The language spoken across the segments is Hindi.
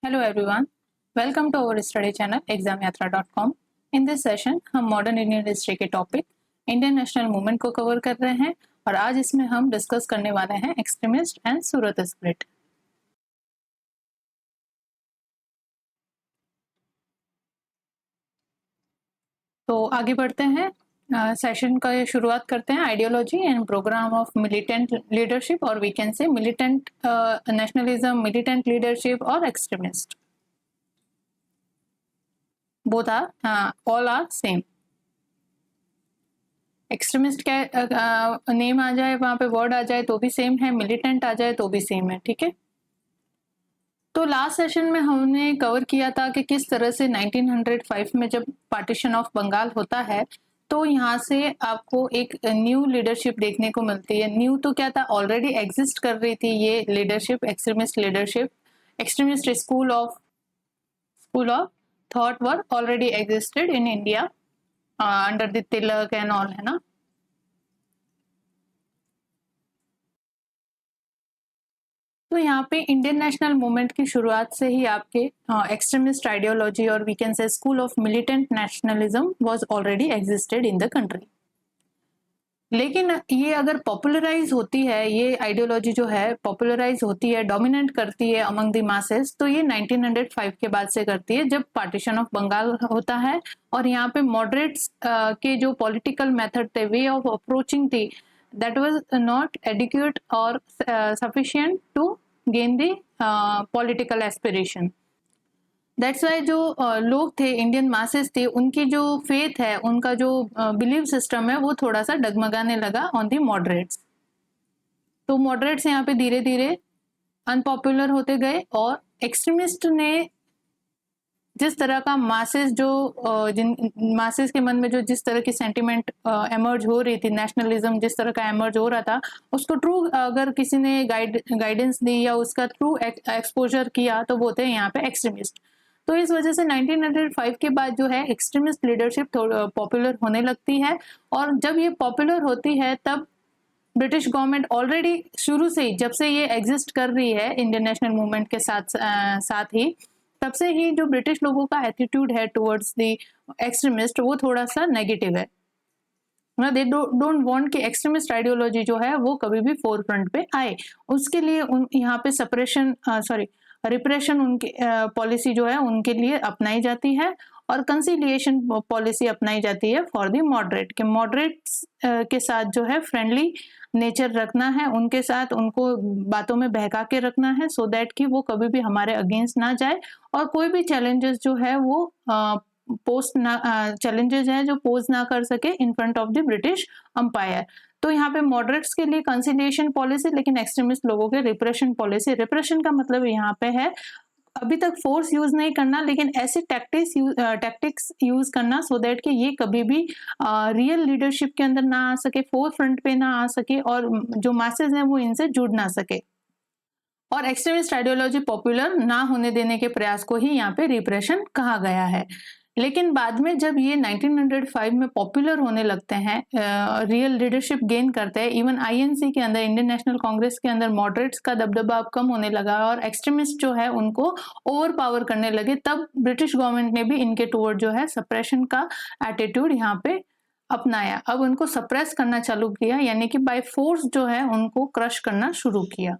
Hello everyone, welcome to our study channel examyatra.com। In this session हम मॉडर्न इंडियन हिस्ट्री के टॉपिक इंडियन नेशनल मूवमेंट को कवर कर रहे हैं और आज इसमें हम डिस्कस करने वाले हैं एक्सट्रीमिस्ट एंड सूरत स्प्लिट। तो आगे बढ़ते हैं, सेशन का शुरुआत करते हैं। Ideology and program of militant leadership, और we can say militant nationalism, militant leadership और extremist, both are all are same। Extremist का नेम आ जाए, वहां पे वर्ड आ जाए तो भी सेम है, मिलिटेंट आ जाए तो भी सेम है। ठीक है, तो लास्ट सेशन में हमने कवर किया था कि किस तरह से 1905 में जब पार्टीशन ऑफ बंगाल होता है तो यहाँ से आपको एक न्यू लीडरशिप देखने को मिलती है। न्यू तो क्या था, ऑलरेडी एग्जिस्ट कर रही थी ये leadership, extremist leadership. Extremist school of thought were already existed in India under the Tilak and all, है ना। तो यहाँ पे इंडियन नेशनल मूवमेंट की शुरुआत से ही आपके एक्सट्रीमिस्ट आइडियोलॉजी और we can say school of militant nationalism was already existed in the country. लेकिन ये अगर पॉपुलराइज होती है, ये आइडियोलॉजी जो है पॉपुलराइज होती है, डोमिनेट करती है अमंग द मासेस, तो ये 1905 के बाद से करती है जब पार्टीशन ऑफ बंगाल होता है। और यहाँ पे मॉडरेट्स के जो पॉलिटिकल मेथड थे, वे ऑफ अप्रोचिंग थी, that was not adequate or sufficient to gain the political aspiration। That's why जो लोग थे, इंडियन मासेस थे, उनकी जो फेथ है, उनका जो बिलीव सिस्टम है, वो थोड़ा सा डगमगाने लगा ऑन दी मॉडरेट्स। तो मॉडरेट्स यहाँ पे धीरे धीरे अनपॉपुलर होते गए और एक्सट्रीमिस्ट ने जिस तरह का मासेस जो जिन मासेस के मन में जो जिस तरह की सेंटिमेंट एमर्ज हो रही थी, नेशनलिज्म जिस तरह का एमर्ज हो रहा था, उसको ट्रू अगर किसी ने गाइडेंस दी या उसका ट्रू एक्सपोजर किया तो वो थे यहाँ पे एक्सट्रीमिस्ट। तो इस वजह से 1905 के बाद जो है एक्सट्रीमिस्ट लीडरशिप पॉपुलर होने लगती है। और जब ये पॉपुलर होती है तब ब्रिटिश गवर्नमेंट ऑलरेडी शुरू से ही, जब से ये एग्जिस्ट कर रही है इंडियन नेशनल मूवमेंट के साथ ही, तब से ही जो ब्रिटिश लोगों का एटीट्यूड है टुवर्ड्स द एक्सट्रीमिस्ट वो थोड़ा सा नेगेटिव है। दे डोंट वांट कि एक्सट्रीमिस्ट आइडियोलॉजी जो है वो कभी भी फोर फ्रंट पे आए। उसके लिए यहाँ पे रिप्रेशन उनके पॉलिसी जो है उनके लिए अपनाई जाती है और कंसिलिएशन पॉलिसी अपनाई जाती है फॉर द मॉडरेट। के मॉडरेट्स के साथ जो है फ्रेंडली नेचर रखना है, उनके साथ उनको बातों में बहका के रखना है, सो दैट कि वो कभी भी हमारे अगेंस्ट ना जाए और कोई भी चैलेंजेस जो है वो चैलेंजेस है जो पोज ना कर सके in front of the British umpire. तो यहाँ पे मॉडरेट्स के लिए कंसिलिएशन पॉलिसी, लेकिन एक्सट्रीमिस्ट लोगों के रिप्रेशन पॉलिसी। रिप्रेशन का मतलब यहाँ पे है अभी तक फोर्स यूज नहीं करना, लेकिन ऐसे टैक्टिक्स यूज करना सो दैट कि ये कभी भी रियल लीडरशिप के अंदर ना आ सके, फोर फ्रंट पे ना आ सके और जो मासेज हैं वो इनसे जुड़ ना सके। और एक्सट्रीमिस्ट आइडियोलॉजी पॉपुलर ना होने देने के प्रयास को ही यहाँ पे रिप्रेशन कहा गया है। लेकिन बाद में जब ये 1905 में पॉपुलर होने लगते हैं, रियल लीडरशिप गेन करते हैं, इवन आईएनसी के अंदर, इंडियन नेशनल कांग्रेस के अंदर मॉडरेट्स का दबदबा अब कम होने लगा और एक्सट्रीमिस्ट जो है उनको ओवर पावर करने लगे, तब ब्रिटिश गवर्नमेंट ने भी इनके टुवर्ड जो है सप्रेशन का एटीट्यूड यहाँ पे अपनाया। अब उनको सप्रेस करना चालू किया, यानी कि बाय फोर्स जो है उनको क्रश करना शुरू किया।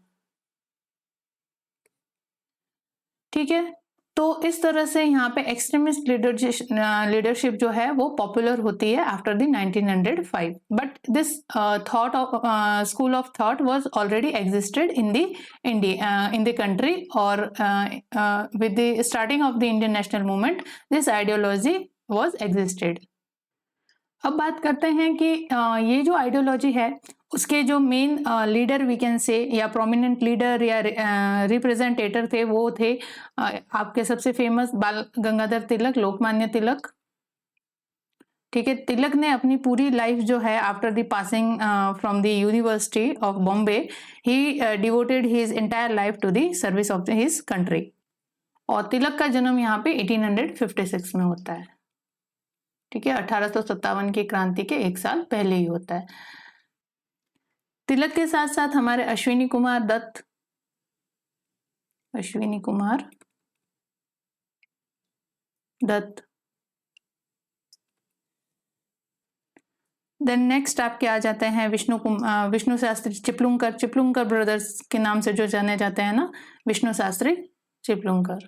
ठीक है, तो इस तरह से यहाँ पे एक्सट्रीमिस्ट लीडरशिप जो है वो पॉपुलर होती है after the 1905। But this thought of school of thought was already existed in the country, और with the starting of the Indian national movement this ideology was existed. अब बात करते हैं कि ये जो आइडियोलॉजी है उसके जो मेन लीडर वी कैन से, या प्रोमिनेंट लीडर या रिप्रेजेंटेटर थे, वो थे आपके सबसे फेमस बाल गंगाधर तिलक, लोकमान्य तिलक। ठीक है, तिलक ने अपनी पूरी लाइफ जो है after the passing from the university of Bombay, he devoted his entire life to the service of his country. और तिलक का जन्म यहाँ पे 1856 में होता है। ठीक है, 1857 की क्रांति के एक साल पहले ही होता है। तिलक के साथ साथ हमारे अश्विनी कुमार दत्त। देन नेक्स्ट आपके आ जाते हैं विष्णु शास्त्री चिपलुंकर। चिपलुंकर ब्रदर्स के नाम से जो जाने जाते हैं ना, विष्णु शास्त्री चिपलुंकर।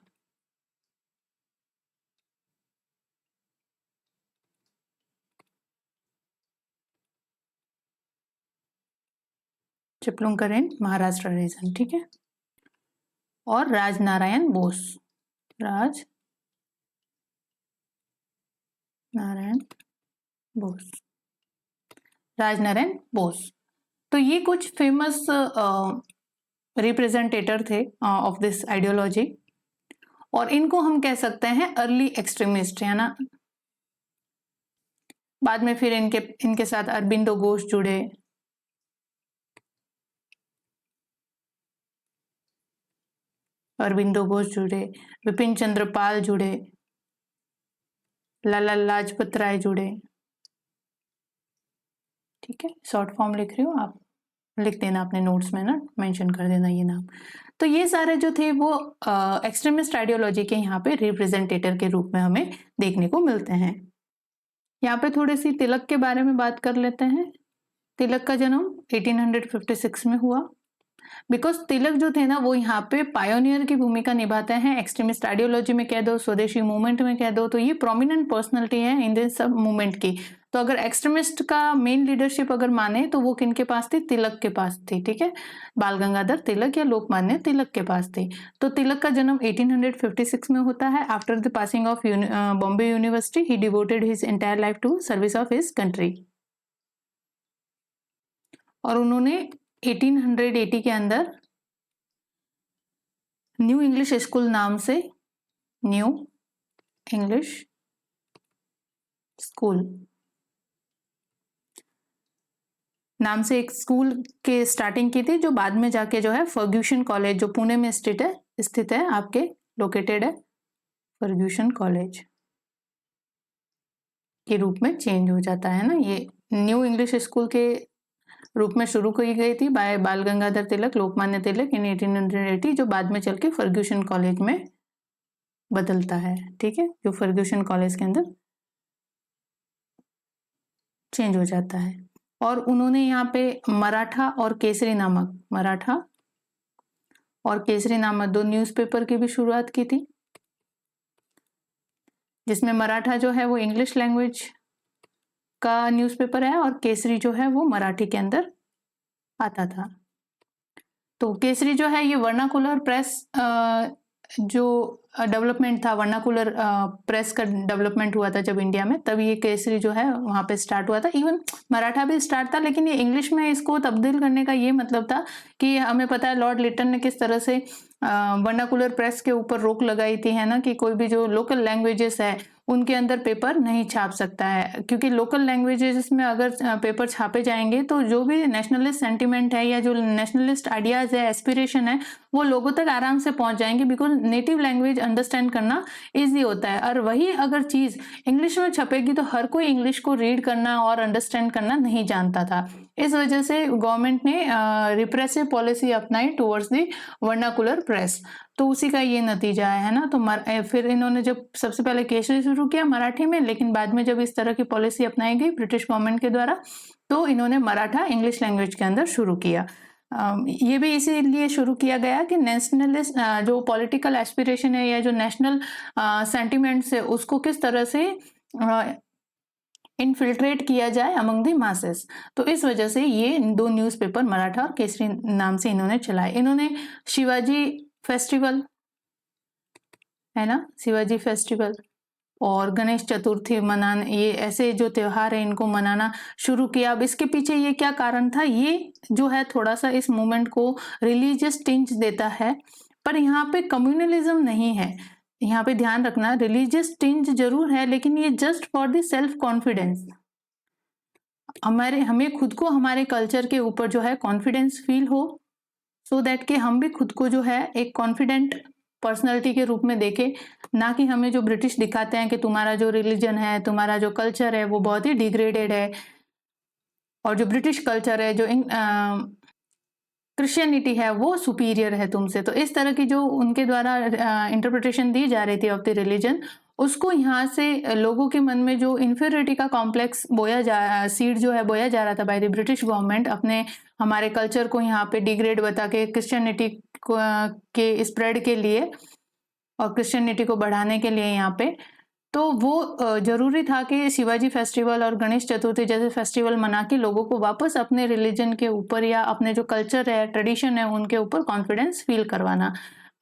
चिपलुंकर इन महाराष्ट्र रीजन, ठीक है। और राजनारायण बोस, राजनारायण बोस। तो ये कुछ फेमस रिप्रेजेंटेटर थे ऑफ दिस आइडियोलॉजी, और इनको हम कह सकते हैं अर्ली एक्सट्रीमिस्ट, है ना। बाद में फिर इनके साथ अरबिंदो घोष जुड़े, विपिन चंद्र पाल जुड़े, लाला लाजपत राय जुड़े, ठीक है। शॉर्ट फॉर्म लिख रही हूँ, आप लिख देना अपने नोट्स में ना, मेंशन कर देना ये नाम। तो ये सारे जो थे वो एक्सट्रीमिस्ट आइडियोलॉजी के यहाँ पे रिप्रेजेंटेटर के रूप में हमें देखने को मिलते हैं। यहाँ पे थोड़ी सी तिलक के बारे में बात कर लेते हैं। तिलक का जन्म 1856 में हुआ। बिकॉज तिलक जो थे ना वो यहाँ पे पायोनियर की भूमिका निभाते हैं, एक्सट्रीमिस्ट आइडियोलॉजी में कह दो, स्वदेशी मूवमेंट में कह दो, तो ये प्रोमिनेंट पर्सनैलिटी है इन दिस सब मूवमेंट की। तो अगर एक्सट्रीमिस्ट का मेन लीडरशिप अगर माने तो वो किनके पास थी? तिलक के पास थी, ठीक है। बाल गंगाधर तिलक या लोकमान्य तिलक के पास थी। तो तिलक का जन्म 1856 में होता है। After the passing of Bombay university he devoted his entire life to service of his country. और उन्होंने 1880 के अंदर न्यू इंग्लिश स्कूल नाम से, न्यू इंग्लिश स्कूल नाम से एक स्कूल के स्टार्टिंग की थी, जो बाद में जाके जो है फर्ग्यूसन कॉलेज, जो पुणे में स्थित है आपके, लोकेटेड है, फर्ग्यूसन कॉलेज के रूप में चेंज हो जाता है ना। ये न्यू इंग्लिश स्कूल के रूप में शुरू की गई थी बाय बाल गंगाधर तिलक, लोकमान्य तिलक इन 1880, जो बाद में चल के फर्ग्यूसन कॉलेज में बदलता है, ठीक है, जो फर्ग्यूसन कॉलेज के अंदर चेंज हो जाता है। और उन्होंने यहाँ पे मराठा और केसरी नामक दो न्यूज़पेपर की भी शुरुआत की थी, जिसमें मराठा जो है वो इंग्लिश लैंग्वेज का न्यूज़पेपर है और केसरी जो है वो मराठी के अंदर आता था। तो केसरी जो है ये वर्नाकुलर प्रेस जो डेवलपमेंट था, वर्नाकुलर प्रेस का डेवलपमेंट हुआ था जब इंडिया में, तब ये केसरी जो है वहाँ पे स्टार्ट हुआ था। इवन मराठा भी स्टार्ट था, लेकिन ये इंग्लिश में इसको तब्दील करने का ये मतलब था कि हमें पता है लॉर्ड लिटन ने किस तरह से वर्नाकुलर प्रेस के ऊपर रोक लगाई थी, है ना, कि कोई भी जो लोकल लैंग्वेजेस है उनके अंदर पेपर नहीं छाप सकता है, क्योंकि लोकल लैंग्वेजेस में अगर पेपर छापे जाएंगे तो जो भी नेशनलिस्ट सेंटिमेंट है या जो नेशनलिस्ट आइडियाज है, एस्पिरेशन है, वो लोगों तक आराम से पहुंच जाएंगे, बिकॉज नेटिव लैंग्वेज अंडरस्टैंड करना ईजी होता है। और वही अगर चीज इंग्लिश में छपेगी तो हर कोई इंग्लिश को रीड करना और अंडरस्टैंड करना नहीं जानता था। इस वजह से गवर्नमेंट ने रिप्रेसिव पॉलिसी अपनाई टुवर्ड्स द वर्नाकुलर प्रेस, तो उसी का ये नतीजा है ना। तो फिर इन्होंने जब सबसे पहले केसरी शुरू किया मराठी में, लेकिन बाद में जब इस तरह की पॉलिसी अपनाई गई ब्रिटिश गवर्नमेंट के द्वारा, तो इन्होंने मराठा इंग्लिश लैंग्वेज के अंदर शुरू किया। ये भी इसीलिए शुरू किया गया कि नेशनलिस्ट जो पॉलिटिकल एस्पिरेशन है या जो नेशनल सेंटिमेंट्स है उसको किस तरह से इनफिल्ट्रेट किया जाए अमंग द मासेस। तो इस वजह से ये दो न्यूज़पेपर मराठा और केसरी नाम से इन्होंने चलाए। इन्होंने शिवाजी फेस्टिवल, है ना, शिवाजी फेस्टिवल और गणेश चतुर्थी मनाने, ये ऐसे जो त्योहार है इनको मनाना शुरू किया। अब इसके पीछे ये क्या कारण था, ये जो है थोड़ा सा इस मूवमेंट को रिलीजियस टिंच देता है, पर यहाँ पे कम्युनलिज्म नहीं है। यहाँ पे ध्यान रखना, रिलीजियस टिंच जरूर है, लेकिन ये just for the self confidence, हमें खुद को हमारे कल्चर के ऊपर जो है कॉन्फिडेंस फील हो, सो दैट कि हम भी खुद को जो है एक कॉन्फिडेंट पर्सनैलिटी के रूप में देखें, ना कि हमें जो ब्रिटिश दिखाते हैं कि तुम्हारा जो रिलीजन है, तुम्हारा जो कल्चर है वो बहुत ही डिग्रेडेड है, और जो ब्रिटिश कल्चर है, जो क्रिश्चियनिटी है वो सुपीरियर है तुमसे। तो इस तरह की जो उनके द्वारा इंटरप्रिटेशन दी जा रही थी ऑफ द रिलीजन, उसको यहाँ से लोगों के मन में जो इन्फीरियरिटी का कॉम्प्लेक्स सीड जो है बोया जा रहा था बाय द ब्रिटिश गवर्नमेंट, अपने हमारे कल्चर को यहाँ पे डिग्रेड बता के क्रिश्चियनिटी के स्प्रेड के लिए और क्रिश्चियनिटी को बढ़ाने के लिए यहाँ पे, तो वो जरूरी था कि शिवाजी फेस्टिवल और गणेश चतुर्थी जैसे फेस्टिवल मना के लोगों को वापस अपने रिलीजन के ऊपर या अपने जो कल्चर है, ट्रेडिशन है, उनके ऊपर कॉन्फिडेंस फील करवाना।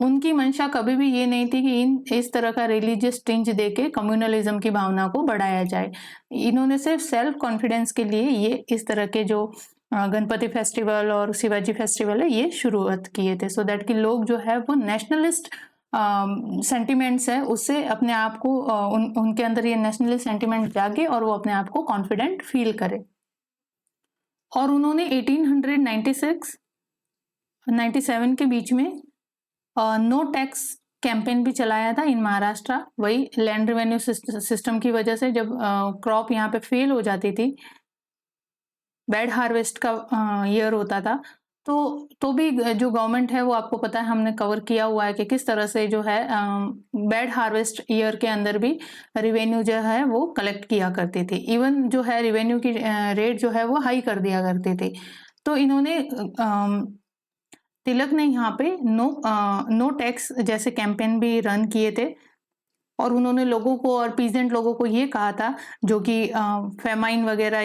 उनकी मंशा कभी भी ये नहीं थी कि इस तरह का रिलीजियस टिंज देके कम्युनलिज्म की भावना को बढ़ाया जाए। इन्होंने सिर्फ सेल्फ कॉन्फिडेंस के लिए ये इस तरह के जो गणपति फेस्टिवल और शिवाजी फेस्टिवल है ये शुरुआत किए थे, सो दैट कि लोग जो है वो नेशनलिस्ट सेंटिमेंट्स है उससे अपने आप को उनके अंदर ये नेशनलिस्ट सेंटिमेंट जागे और वो अपने आप को कॉन्फिडेंट फील करे। और उन्होंने 1896 97 के बीच में नो टैक्स कैंपेन भी चलाया था इन महाराष्ट्र, वही लैंड रेवेन्यू सिस्टम की वजह से जब क्रॉप यहाँ पे फेल हो जाती थी, बैड हार्वेस्ट का ईयर होता था, तो भी जो गवर्नमेंट है वो आपको पता है हमने कवर किया हुआ है कि किस तरह से जो है बैड हार्वेस्ट ईयर के अंदर भी रिवेन्यू जो है वो कलेक्ट किया करती थी, इवन जो है रिवेन्यू की रेट जो है वो हाई कर दिया करती थी। तो इन्होंने तिलक ने यहाँ पे नो टैक्स जैसे कैंपेन भी रन किए थे और उन्होंने लोगों को और पीजेंट लोगों को ये कहा था जो कि फेमाइन वगैरह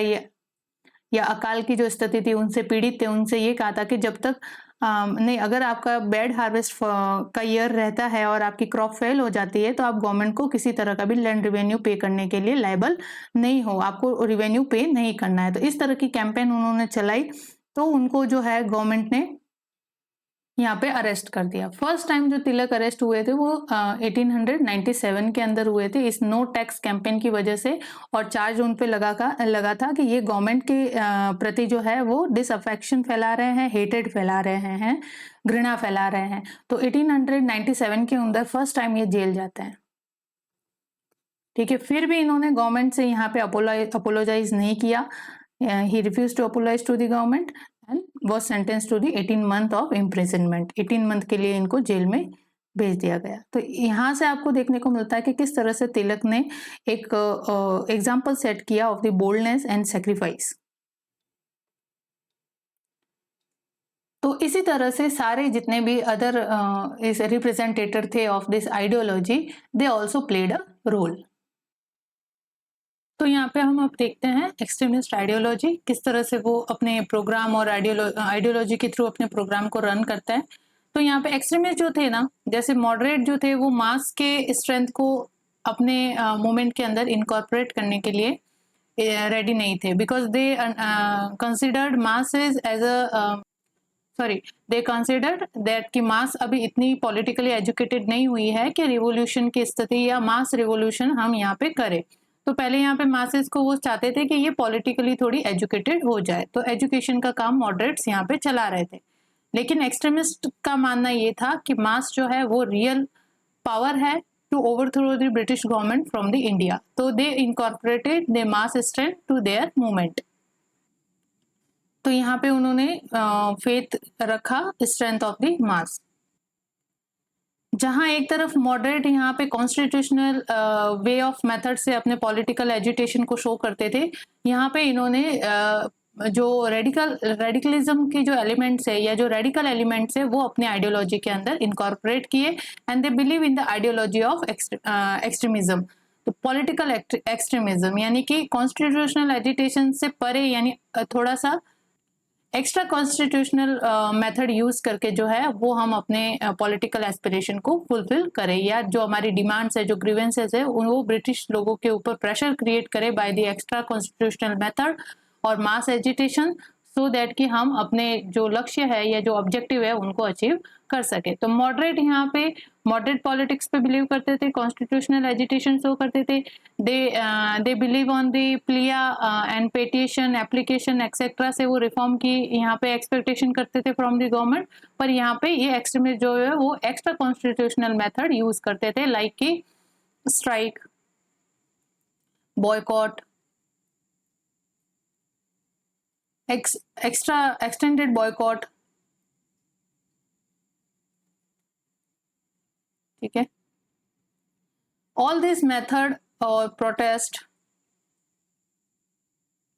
या अकाल की जो स्थिति थी उनसे पीड़ित थे, उनसे ये कहा था कि जब तक नहीं, अगर आपका बैड हार्वेस्ट का ईयर रहता है और आपकी क्रॉप फेल हो जाती है तो आप गवर्नमेंट को किसी तरह का भी लैंड रिवेन्यू पे करने के लिए लायबल नहीं हो, आपको रिवेन्यू पे नहीं करना है। तो इस तरह की कैंपेन उन्होंने चलाई, तो उनको जो है गवर्नमेंट ने यहाँ पे अरेस्ट कर दिया। फर्स्ट टाइम जो तिलक अरेस्ट हुए थे वो 1897 के अंदर हुए थे इस नो टैक्स कैंपेन की वजह से, और चार्ज उन पे लगा था कि ये गवर्नमेंट के प्रति जो है वो डिसअफेक्शन फैला रहे हैं, हेटेड फैला रहे हैं, घृणा फैला रहे हैं। तो 1897 के अंदर फर्स्ट टाइम ये जेल जाते हैं। ठीक है, फिर भी इन्होंने गवर्नमेंट से यहाँ पे अपोलोजाइज नहीं किया, he refuse to apologise to the government and was sentenced to the 18 month of imprisonment। 18 month के लिए इनको जेल में भेज दिया गया। तो यहाँ से आपको देखने को मिलता है कि किस तरह से तिलक ने एक एग्जाम्पल सेट किया of the boldness and sacrifice. तो इसी तरह से सारे जितने भी अदर इस रिप्रेजेंटेटर थे of this ideology, they also played a role. तो यहाँ पे हम अब देखते हैं एक्सट्रीमिस्ट आइडियोलॉजी किस तरह से वो अपने प्रोग्राम और आइडियोलॉजी के थ्रू अपने प्रोग्राम को रन करता है। तो यहाँ पे एक्सट्रीमिस्ट जो थे ना, जैसे मॉडरेट जो थे वो मास के स्ट्रेंथ को अपने मूवमेंट के अंदर इनकॉर्पोरेट करने के लिए रेडी नहीं थे, because they considered masses as they considered that कि मास अभी इतनी पॉलिटिकली एजुकेटेड नहीं हुई है कि रिवोल्यूशन की स्थिति या मास रिवोल्यूशन हम यहाँ पे करें। तो पहले यहाँ पे मासेस को वो चाहते थे कि ये पॉलिटिकली थोड़ी एजुकेटेड हो जाए, तो एजुकेशन का काम मॉडरेट्स यहाँ पे चला रहे थे। लेकिन एक्सट्रीमिस्ट का मानना ये था कि मास जो है वो रियल पावर है to overthrow the British government from the India, तो they incorporated the mass strength to their movement. तो यहाँ पे उन्होंने फेथ रखा स्ट्रेंथ ऑफ द मास। जहां एक तरफ मॉडरेट यहाँ पे कॉन्स्टिट्यूशनल वे ऑफ मेथड से अपने पॉलिटिकल एजुटेशन को शो करते थे, यहाँ पे इन्होंने जो रेडिकलिज्म के जो एलिमेंट्स है या जो रेडिकल एलिमेंट्स है वो अपने आइडियोलॉजी के अंदर इनकॉर्पोरेट किए, and they believe in the ideology of extremism. तो पॉलिटिकल एक्सट्रीमिज्म यानी कि कॉन्स्टिट्यूशनल एजुटेशन से परे, यानी थोड़ा सा एक्स्ट्रा कॉन्स्टिट्यूशनल मेथड यूज करके जो है वो हम अपने पॉलिटिकल एस्पिरेशन को फुलफिल करें, या जो हमारी डिमांड्स है, जो ग्रीवेंसेस है, वो ब्रिटिश लोगों के ऊपर प्रेशर क्रिएट करें by the extra constitutional method और मास एजिटेशन, सो दैट कि हम अपने जो लक्ष्य है या जो ऑब्जेक्टिव है उनको अचीव कर सके। तो मॉडरेट यहाँ पे मॉडरेट पॉलिटिक्स पे बिलीव करते थे, कॉन्स्टिट्यूशनल एजिटेशन शो करते थे, they believe on the plea and petition application etcetera से वो रिफॉर्म की यहाँ पे एक्सपेक्टेशन करते थे फ्रॉम द गवर्नमेंट। पर यहाँ पे ये एक्सट्रीमिस्ट जो है वो एक्स्ट्रा कॉन्स्टिट्यूशनल मेथड यूज करते थे, लाइक की strike, boycott, extra extended boycott. ठीक है, All this method or protest,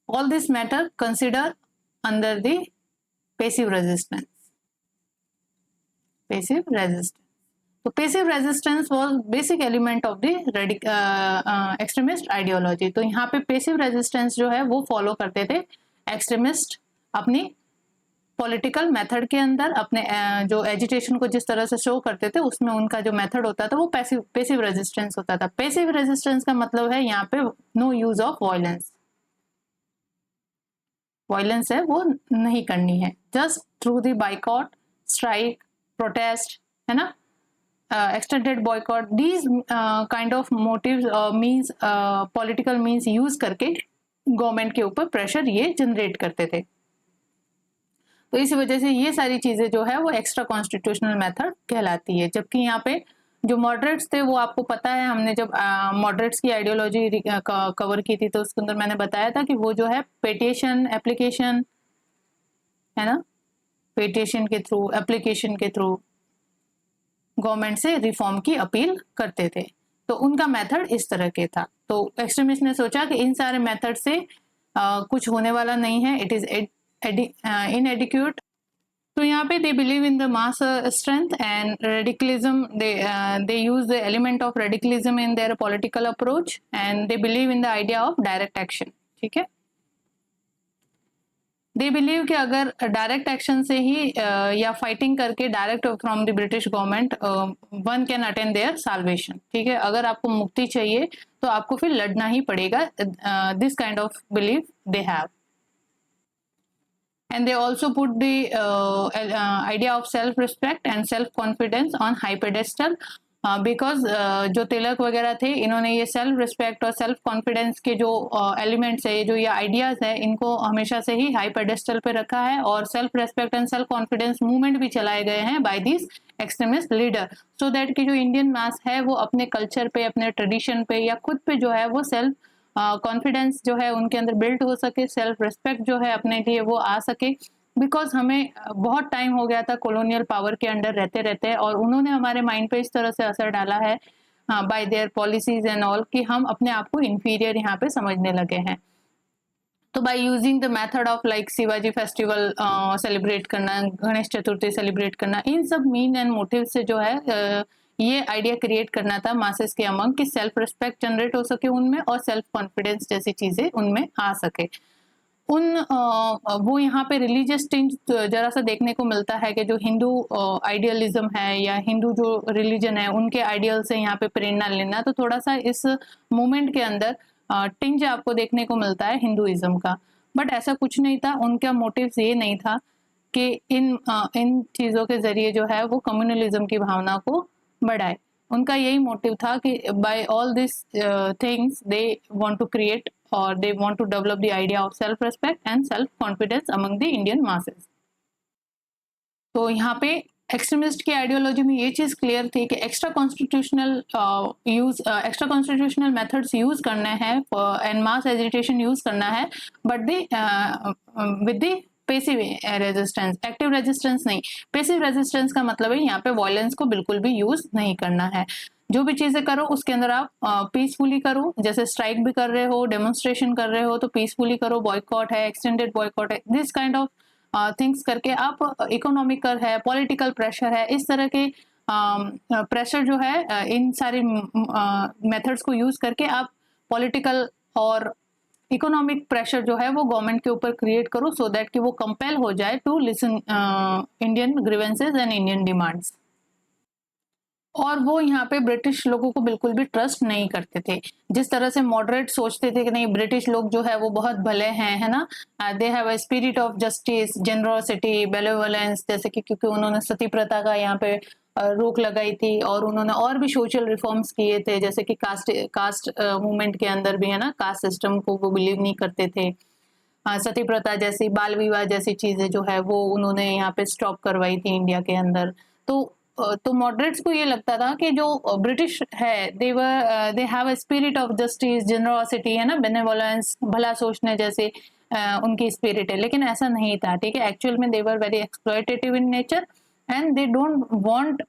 all this matter consider under the passive resistance. Passive resistance. So passive resistance was basic element of the extremist ideology. तो यहाँ पे passive resistance जो है वो follow करते थे extremist अपनी पॉलिटिकल मेथड के अंदर, अपने जो एजिटेशन को जिस तरह से शो करते थे उसमें उनका जो मेथड होता था वो पैसिव रेजिस्टेंस होता था। पैसिव रेजिस्टेंस का मतलब है यहाँ पे no use of violence, violence है वो नहीं करनी है, just through the boycott, strike, protest, है ना, extended boycott, these kind of motives means political means use करके गवर्नमेंट के ऊपर प्रेशर ये जनरेट करते थे। तो इस वजह से ये सारी चीजें जो है वो एक्स्ट्रा कॉन्स्टिट्यूशनल मेथड कहलाती है। जबकि यहाँ पे जो मॉडरेट्स थे वो आपको पता है, हमने जब मॉडरेट्स की आइडियोलॉजी कवर की थी तो उसके अंदर मैंने बताया था कि वो जो है पेटिशन, एप्लीकेशन, है ना, पेटिशन के थ्रू, एप्लीकेशन के थ्रू गवर्नमेंट से रिफॉर्म की अपील करते थे। तो उनका मेथड इस तरह के था। तो एक्सट्रीमिस्ट ने सोचा कि इन सारे मेथड से कुछ होने वाला नहीं है, इट इज inadequate. तो यहाँ पे they believe in the mass strength and radicalism. They use the element of radicalism in their political approach and they believe in the idea of direct action. ठीक है, they believe कि अगर डायरेक्ट एक्शन से ही या फाइटिंग करके direct from the British government one can attain their salvation. ठीक है, अगर आपको मुक्ति चाहिए तो आपको फिर लड़ना ही पड़ेगा। This kind of believe they have. And they also put the idea of self-respect and self-confidence on high pedestal because जो तिलक वगैरह थे इन्होंने ये सेल्फ रिस्पेक्ट और सेल्फ कॉन्फिडेंस के जो एलिमेंट्स है, जो ये आइडियाज है, इनको हमेशा से ही हाई पेडेस्टल पे रखा है और self respect and self confidence movement भी चलाए गए हैं by this extremist leader, so that कि जो इंडियन मास है वो अपने कल्चर पे, अपने ट्रेडिशन पे या खुद पे जो है वो सेल्फ कॉन्फिडेंस जो है उनके अंदर बिल्ड हो सके, सेल्फ रिस्पेक्ट जो है अपने लिए वो आ सके। बिकॉज हमें बहुत टाइम हो गया था कॉलोनियल पावर के अंडर रहते रहते और उन्होंने हमारे माइंड पे इस तरह से असर डाला है bye there policies and all कि हम अपने आप को इंफीरियर यहाँ पे समझने लगे हैं। तो bye using the method of like Shivaji festival celebrate करना, गणेश चतुर्थी सेलिब्रेट करना, इन सब मीन एंड मोटिव से जो है ये आइडिया क्रिएट करना था मासेस के अमंग कि सेल्फ रिस्पेक्ट जनरेट हो सके उनमें और सेल्फ कॉन्फिडेंस जैसी चीजें उनमें आ सके। वो यहाँ पे रिलीजियस टिंज जरा सा देखने को मिलता है कि जो हिंदू आइडियलिज्म है या हिंदू जो रिलीजन है उनके आइडियल से यहाँ पे प्रेरणा लेना, तो थोड़ा सा इस मूवमेंट के अंदर टिंज आपको देखने को मिलता है हिंदुइज्म का। बट ऐसा कुछ नहीं था, उनका मोटिव ये नहीं था कि इन चीज़ों के जरिए जो है वो कम्युनलिज्म की भावना को बढ़ाए। उनका यही मोटिव था कि by all this things they want to create और they want to develop the idea of self respect and self confidence among the Indian masses. तो यहाँ पे एक्सट्रीमिस्ट की आइडियोलॉजी में ये चीज क्लियर थी कि एक्स्ट्रा कॉन्स्टिट्यूशनल मेथड्स यूज करने हैं एंड मास एजिटेशन यूज करना है, but with the passive resistance, active resistance नहीं। पैसिव रेजिस्टेंस का मतलब है यहाँ पे वायलेंस को बिल्कुल भी यूज नहीं करना है। जो भी चीजें करो उसके अंदर आप पीसफुली करो, जैसे स्ट्राइक भी कर रहे हो, डेमोन्स्ट्रेशन कर रहे हो तो पीसफुली करो, बॉयकॉट है, एक्सटेंडेड बॉयकॉट है, दिस काइंड ऑफ थिंग्स करके आप इकोनॉमिकल है, पॉलिटिकल प्रेशर है, इस तरह के प्रेशर जो है इन सारे मेथड्स को यूज करके आप पॉलिटिकल और इकोनॉमिक प्रेशर जो है वो गवर्नमेंट के ऊपर क्रिएट करो सो दैट कि वो कंपेल हो जाए to listen Indian grievances and Indian demands. और वो यहाँ पे ब्रिटिश लोगों को बिल्कुल भी ट्रस्ट नहीं करते थे। जिस तरह से मॉडरेट सोचते थे कि नहीं ब्रिटिश लोग जो है वो बहुत भले हैं, है ना, दे have a spirit of justice, generosity, benevolence, जैसे कि क्योंकि उन्होंने सती प्रथा का यहाँ पे रोक लगाई थी और उन्होंने और भी सोशल रिफॉर्म्स किए थे, जैसे कि कास्ट मूवमेंट के अंदर भी, है ना, कास्ट सिस्टम को वो बिलीव नहीं करते थे। सती प्रथा जैसी, बाल विवाह जैसी चीजें जो है वो उन्होंने यहाँ पे स्टॉप करवाई थी इंडिया के अंदर। तो मॉडरेट्स को ये लगता था कि जो ब्रिटिश है दे have a spirit of justice, generosity, है ना, बेनेवोलेंस, भला सोचने जैसे उनकी स्पिरिट है, लेकिन ऐसा नहीं था। ठीक है, एक्चुअल में they were very exploitative in nature and they don't want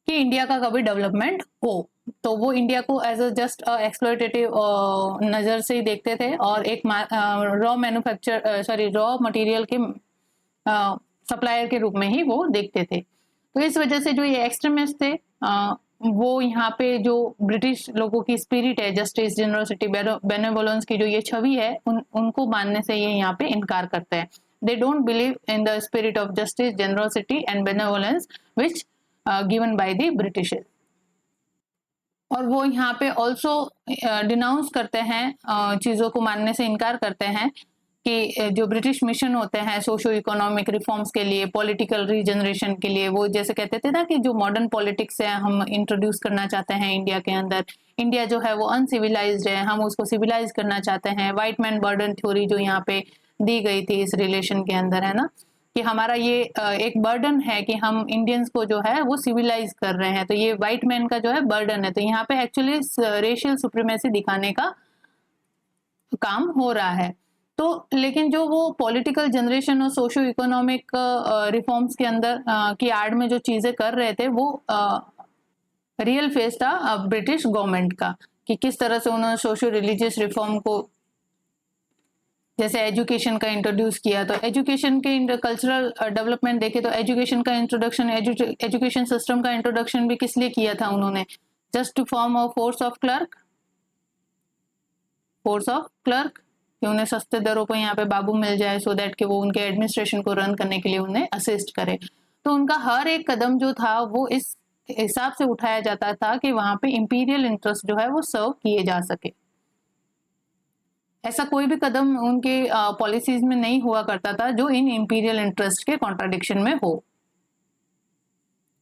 कि इंडिया का कभी डेवलपमेंट हो। तो वो इंडिया को एज अ जस्ट एक्सप्लॉयटेटिव नज़र से ही देखते थे और एक रॉ मटेरियल के सप्लायर के रूप में ही वो देखते थे। तो इस वजह से जो ये एक्सट्रीमिस्ट थे वो यहाँ पे जो ब्रिटिश लोगों की स्पिरिट है, जस्टिस, जेनरोसिटी, बेनेवोलेंस की जो ये छवि है, उनको मानने से ये यहाँ पे इनकार करते हैं। They don't believe in the spirit of justice, generosity and benevolence which given by the British. और वो यहाँ पे ऑल्सो डिनाउंस करते हैं, चीज़ों को मानने से इनकार करते हैं कि जो ब्रिटिश मिशन होते हैं सोशो इकोनॉमिक रिफॉर्म्स के लिए, पॉलिटिकल रीजनरेशन के लिए, वो जैसे कहते थे ना कि जो मॉडर्न पॉलिटिक्स है हम इंट्रोड्यूस करना चाहते हैं इंडिया के अंदर। इंडिया जो है वो अनसिविलाइज्ड है, हम उसको सिविलाइज करना चाहते हैं। व्हाइट मैन बर्डन थ्योरी जो यहाँ पे दी गई थी इस रिलेशन के अंदर, है ना, कि हमारा ये एक बर्डन है कि हम इंडियंस को जो है वो सिविलाइज कर रहे हैं, तो ये व्हाइट मैन का जो है बर्डन है। तो यहाँ पे एक्चुअली रेशियल सुप्रीमेसी दिखाने का काम हो रहा है। तो लेकिन जो वो पॉलिटिकल जनरेशन और सोशो इकोनॉमिक रिफॉर्म्स के अंदर की आड़ में जो चीजें कर रहे थे वो रियल फेस था ब्रिटिश गवर्नमेंट का, कि किस तरह से उन्होंने सोशो रिलीजियस रिफॉर्म को, जैसे एजुकेशन का इंट्रोड्यूस किया। तो एजुकेशन के कल्चरल डेवलपमेंट देखे तो एजुकेशन का इंट्रोडक्शन, एजुकेशन सिस्टम का इंट्रोडक्शन भी किस लिए किया था उन्होंने? Just to form a force of clerk कि उन्हें सस्ते दरों पर यहाँ पे बाबू मिल जाए, सो दैट कि वो उनके एडमिनिस्ट्रेशन को रन करने के लिए उन्हें असिस्ट करे। तो उनका हर एक कदम जो था वो इस हिसाब से उठाया जाता था कि वहां पे इंपीरियल इंटरेस्ट जो है वो सर्व किए जा सके। ऐसा कोई भी कदम उनके पॉलिसीज में नहीं हुआ करता था जो इन इंपीरियल इंटरेस्ट के कॉन्ट्राडिक्शन में हो,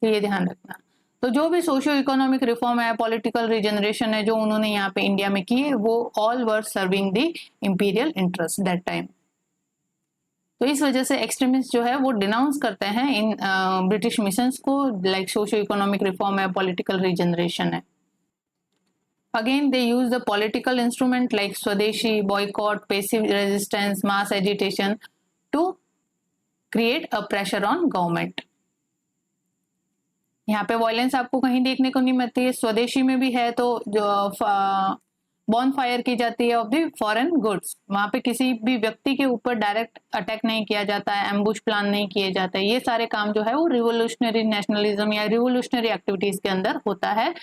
तो ये ध्यान रखना। तो जो भी सोशियो इकोनॉमिक रिफॉर्म है, पॉलिटिकल रीजनरेशन है जो उन्होंने यहाँ पे इंडिया में किए, वो all were serving the imperial interest that time. तो इस वजह से एक्सट्रीमिस्ट जो है वो डिनाउंस करते हैं इन ब्रिटिश मिशंस को, लाइक सोशियो इकोनॉमिक रिफॉर्म है, पॉलिटिकल रीजनरेशन है। Again, they use the political instrument like Swadeshi, boycott, passive resistance, mass agitation to create a pressure on government. यहाँ पे वायलेंस आपको कहीं देखने को नहीं मिलती है। स्वदेशी में भी है तो जो बॉन फायर की जाती है ऑफ द फॉरेन गुड्स, वहां पे किसी भी व्यक्ति के ऊपर डायरेक्ट अटैक नहीं किया जाता है, एम्बुश प्लान नहीं किए जाते। ये सारे काम जो है वो रिवोल्यूशनरी नेशनलिज्म या रिवोल्यूशनरी एक्टिविटीज के अंदर होता है।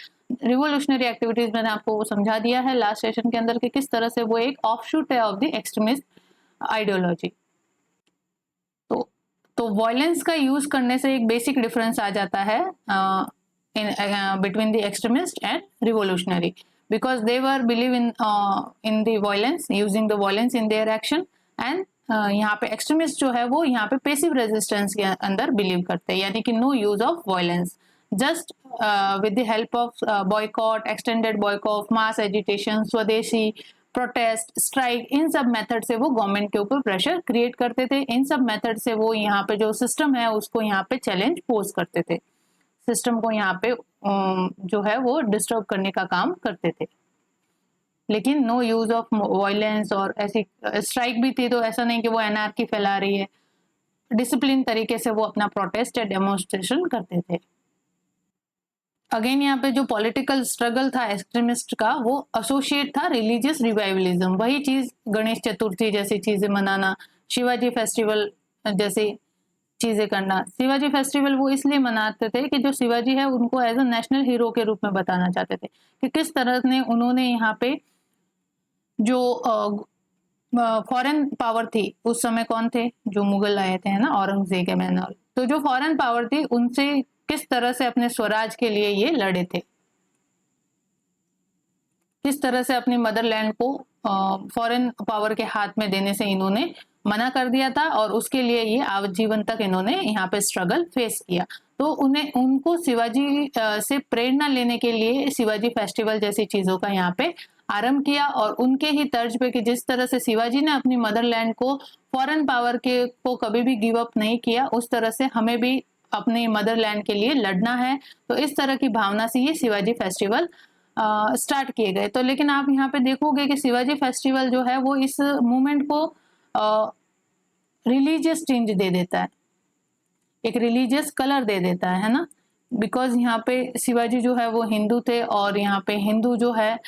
रिवोल्यूशनरी एक्टिविटीज मैंने आपको समझा दिया है लास्ट सेशन के अंदर कि किस तरह से वो एक ऑफशूट है ऑफ द एक्सट्रीमिस्ट आइडियोलॉजी। तो वायलेंस का यूज करने से एक बेसिक डिफरेंस आ जाता है between the extremist and revolutionary, because they were believe in the violence, using the violence in their action, and यहाँ पे एक्सट्रीमिस्ट जो है वो यहाँ पे पेसिव रेजिस्टेंस के अंदर बिलीव करते हैं, यानी कि no use of violence, just with the help of boycott, extended boycott, mass agitation, swadeshi, protest, strike, इन सब मेथड से वो गवर्नमेंट के ऊपर प्रेशर क्रिएट करते थे। इन सब मेथड से वो यहाँ पे जो सिस्टम है उसको यहाँ पे चैलेंज पोज करते थे, सिस्टम को यहाँ पे जो है वो डिस्टर्ब करने का काम करते थे। लेकिन नो यूज ऑफ वायलेंस, और ऐसी स्ट्राइक भी थी तो ऐसा नहीं कि वो एनआरकी फैला रही है, डिसिप्लिन तरीके से वो अपना प्रोटेस्ट या डेमोन्स्ट्रेशन करते थे। अगेन यहाँ पे जो पॉलिटिकल स्ट्रगल था एक्सट्रीमिस्ट का वो एसोसिएट था रिलीजियस रिवाइवलिज्म, वही चीज गणेश चतुर्थी जैसी चीजें मनाना, शिवाजी फेस्टिवल जैसी चीजें करना। शिवाजी फेस्टिवल वो इसलिए मनाते थे कि जो शिवाजी है उनको एज अ नेशनल हीरो के रूप में बताना चाहते थे कि किस तरह ने उन्होंने यहाँ पे जो फॉरेन पावर थी उस समय, कौन थे जो मुगल आए थे, है ना, औरंगजेब एंड ऑल, तो जो फॉरेन पावर थी उनसे किस तरह से अपने स्वराज के लिए ये लड़े थे, किस तरह से अपनी मदरलैंड को फॉरेन पावर के हाथ में देने से इन्होंने मना कर दिया था, और उसके लिए ये आजीवन तक इन्होंने यहाँ पे स्ट्रगल फेस किया। तो उनको शिवाजी से प्रेरणा लेने के लिए शिवाजी फेस्टिवल जैसी चीजों का यहाँ पे आरंभ किया, और उनके ही तर्ज पे कि जिस तरह से शिवाजी ने अपनी मदरलैंड को फॉरेन पावर के को कभी भी गिव अप नहीं किया, उस तरह से हमें भी अपने मदरलैंड के लिए लड़ना है। तो इस तरह की भावना से ये शिवाजी फेस्टिवल स्टार्ट किए गए। तो लेकिन आप यहाँ पे देखोगे कि शिवाजी फेस्टिवल जो है वो इस मूवमेंट को रिलीजियस टिंज दे देता है, एक रिलीजियस कलर दे देता है ना, बिकॉज यहाँ पे शिवाजी जो है वो हिंदू थे, और यहाँ पे हिंदू जो है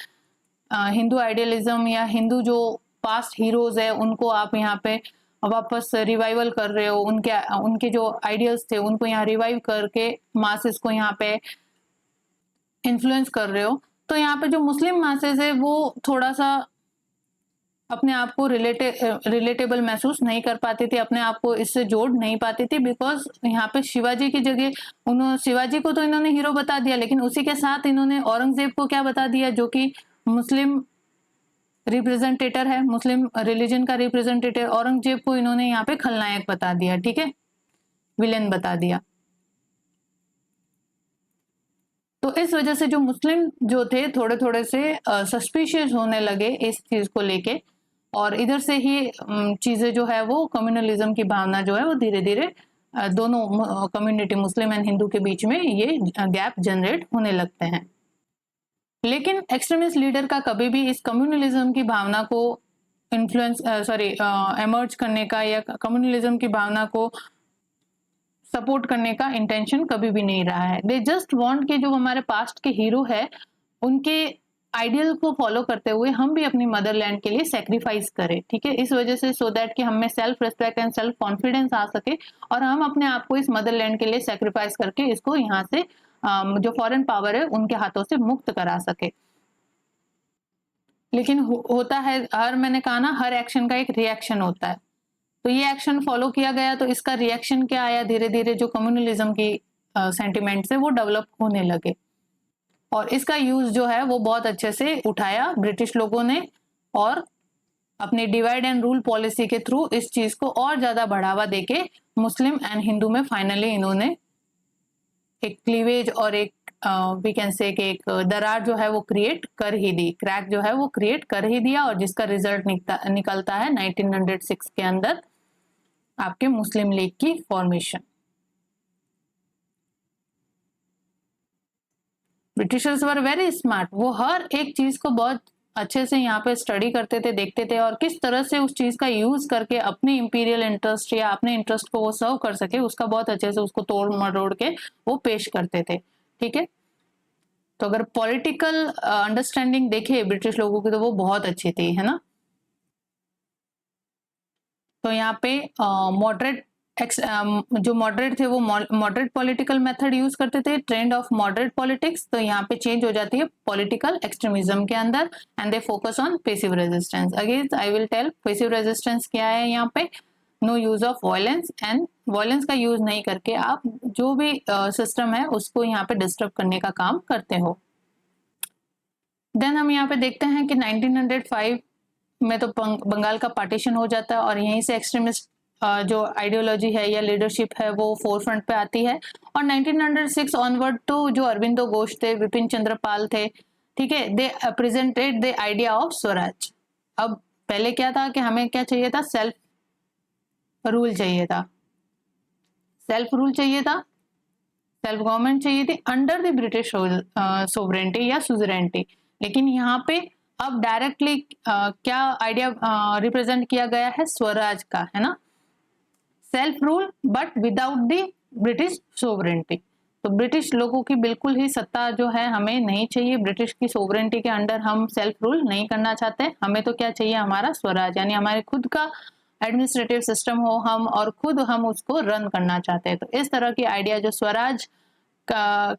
हिंदू आइडियलिज्म या हिंदू जो पास्ट हीरोज है उनको आप यहाँ पे वापस रिवाइवल कर रहे हो, उनके उनके जो आइडियल्स थे उनको यहाँ रिवाइव करके मासेस को यहाँ पे इन्फ्लुएंस कर रहे हो। तो यहाँ पे जो मुस्लिम मासेस है वो थोड़ा सा अपने आप को रिलेटेबल महसूस नहीं कर पाते थे, अपने आप को इससे जोड़ नहीं पाते थे, बिकॉज यहाँ पे शिवाजी की जगह उन्होंने शिवाजी को तो इन्होंने हीरो बता दिया, लेकिन उसी के साथ इन्होंने औरंगजेब को क्या बता दिया, जो कि मुस्लिम रिप्रेजेंटेटर है, मुस्लिम रिलीजन का रिप्रेजेंटेटिव, औरंगजेब को इन्होंने यहाँ पे खलनायक बता दिया, ठीक है, विलेन बता दिया। तो इस वजह से जो मुस्लिम जो थे थोड़े थोड़े से सस्पिशियस होने लगे इस चीज को लेके, और इधर से ही चीजें जो है वो कम्युनलिज्म की भावना जो है वो धीरे धीरे दोनों कम्युनिटी मुस्लिम एंड हिंदू के बीच में ये गैप जनरेट होने लगते हैं। लेकिन एक्सट्रीमिस्ट लीडर का कभी भी इस कम्युनलिज्म की भावना को एमर्ज करने का या कम्युनलिज्म की भावना को सपोर्ट करने का इंटेंशन कभी भी नहीं रहा है। दे जस्ट वांट कि जो हमारे पास्ट के हीरो है उनके आइडियल को फॉलो करते हुए हम भी अपनी मदरलैंड के लिए सेक्रीफाइस करें, ठीक है, इस वजह से सो दैट कि हमें self respect and self confidence आ सके और हम अपने आप को इस मदरलैंड के लिए सेक्रीफाइस करके इसको यहाँ से जो फॉरेन पावर है उनके हाथों से मुक्त करा सके। लेकिन होता है मैंने कहा ना, हर एक्शन का एक रिएक्शन होता है। तो ये एक्शन फॉलो किया गया तो इसका रिएक्शन क्या आया, धीरे धीरे जो कम्युनलिज्म की सेंटिमेंट्स है वो डेवलप होने लगे, और इसका यूज जो है वो बहुत अच्छे से उठाया ब्रिटिश लोगों ने, और अपनी डिवाइड एंड रूल पॉलिसी के थ्रू इस चीज को और ज्यादा बढ़ावा देके मुस्लिम एंड हिंदू में फाइनली इन्होंने एक क्लीवेज और एक वी कैन से कि एक दरार जो है वो क्रिएट कर ही दी, क्रैक जो है वो क्रिएट कर ही दिया, और जिसका रिजल्ट निकलता है 1906 के अंदर आपके मुस्लिम लीग की formation. Britishers were very smart, वो हर एक चीज को बहुत अच्छे से यहाँ पे स्टडी करते थे, देखते थे, और किस तरह से उस चीज का यूज करके अपने इंपीरियल इंटरेस्ट या अपने इंटरेस्ट को वो सर्व कर सके उसका बहुत अच्छे से उसको तोड़ मरोड़ के वो पेश करते थे, ठीक है। तो अगर पॉलिटिकल अंडरस्टैंडिंग देखे ब्रिटिश लोगों की तो वो बहुत अच्छी थी, है ना। तो यहाँ पे मॉडरेट जो मॉडरेट थे वो मॉडरेट पॉलिटिकल मेथड यूज करते थे, ट्रेंड ऑफ मॉडरेट पॉलिटिक्स, तो यहाँ पे चेंज हो जाती है पॉलिटिकल एक्सट्रीमिज्म के अंदर, and they focus on passive resistance. Again I will tell passive resistance क्या है, यहाँ पे no use of violence, and violence का यूज नहीं करके आप जो भी सिस्टम है उसको यहाँ पे डिस्टर्ब करने का काम करते हो। देन हम यहाँ पे देखते हैं कि 1905 में तो बंगाल का पार्टीशन हो जाता है, और यहीं से एक्सट्रीमिस्ट जो आइडियोलॉजी है या लीडरशिप है वो फोर फ्रंट पे आती है, और 1906 ऑनवर्ड तो जो अरविंदो घोष थे, विपिन चंद्र पाल थे, ठीक है, they presented the idea of swaraj. अब पहले क्या था कि हमें क्या चाहिए था, सेल्फ रूल चाहिए था, सेल्फ रूल चाहिए था, सेल्फ गवर्नमेंट चाहिए थी अंडर द ब्रिटिश सोवरेंटी या सुजरेंटी। लेकिन यहाँ पे अब डायरेक्टली क्या आइडिया रिप्रेजेंट किया गया है, स्वराज का, है ना, self rule but without the British sovereignty. तो ब्रिटिश लोगों की बिल्कुल ही सत्ता जो है हमें नहीं चाहिए, ब्रिटिश की सोवरेंटी के अंडर हम सेल्फ रूल नहीं करना चाहते, हमें तो क्या चाहिए, हमारा स्वराज, यानी हमारे खुद का एडमिनिस्ट्रेटिव सिस्टम हो हम, और खुद हम उसको रन करना चाहते हैं। तो इस तरह की आइडिया जो स्वराज का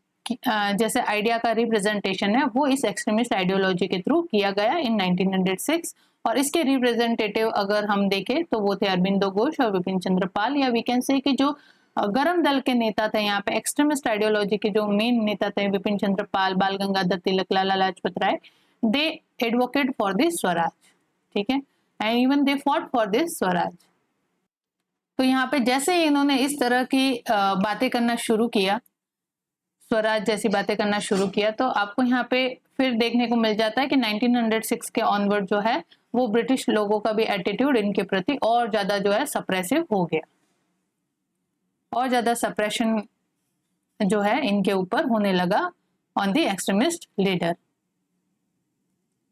जैसे आइडिया का रिप्रेजेंटेशन है वो इस एक्सट्रीमिस्ट आइडियोलॉजी के थ्रू किया गया इन 1906, और इसके रिप्रेजेंटेटिव अगर हम देखें तो वो थे अरविंदो घोष और विपिन चंद्र पाल, या वी कैन से कि जो गरम दल के नेता थे यहाँ पे एक्सट्रीमिस्ट आइडियोलॉजी के जो मेन नेता थे विपिन चंद्र पाल, बाल गंगाधर तिलक, लाला लाजपत राय, दे एडवोकेट फॉर दिस स्वराज, ठीक है, and even they fought for this Swaraj. तो यहाँ पे जैसे इन्होंने इस तरह की बातें करना शुरू किया, स्वराज जैसी बातें करना शुरू किया, तो आपको यहाँ पे फिर देखने को मिल जाता है कि 1906 के ऑनवर्ड जो है वो ब्रिटिश लोगों का भी एटीट्यूड इनके प्रति और ज्यादा जो है सप्रेसिव हो गया, और ज्यादा सप्रेशन जो है इनके ऊपर होने लगा on the extremist leader.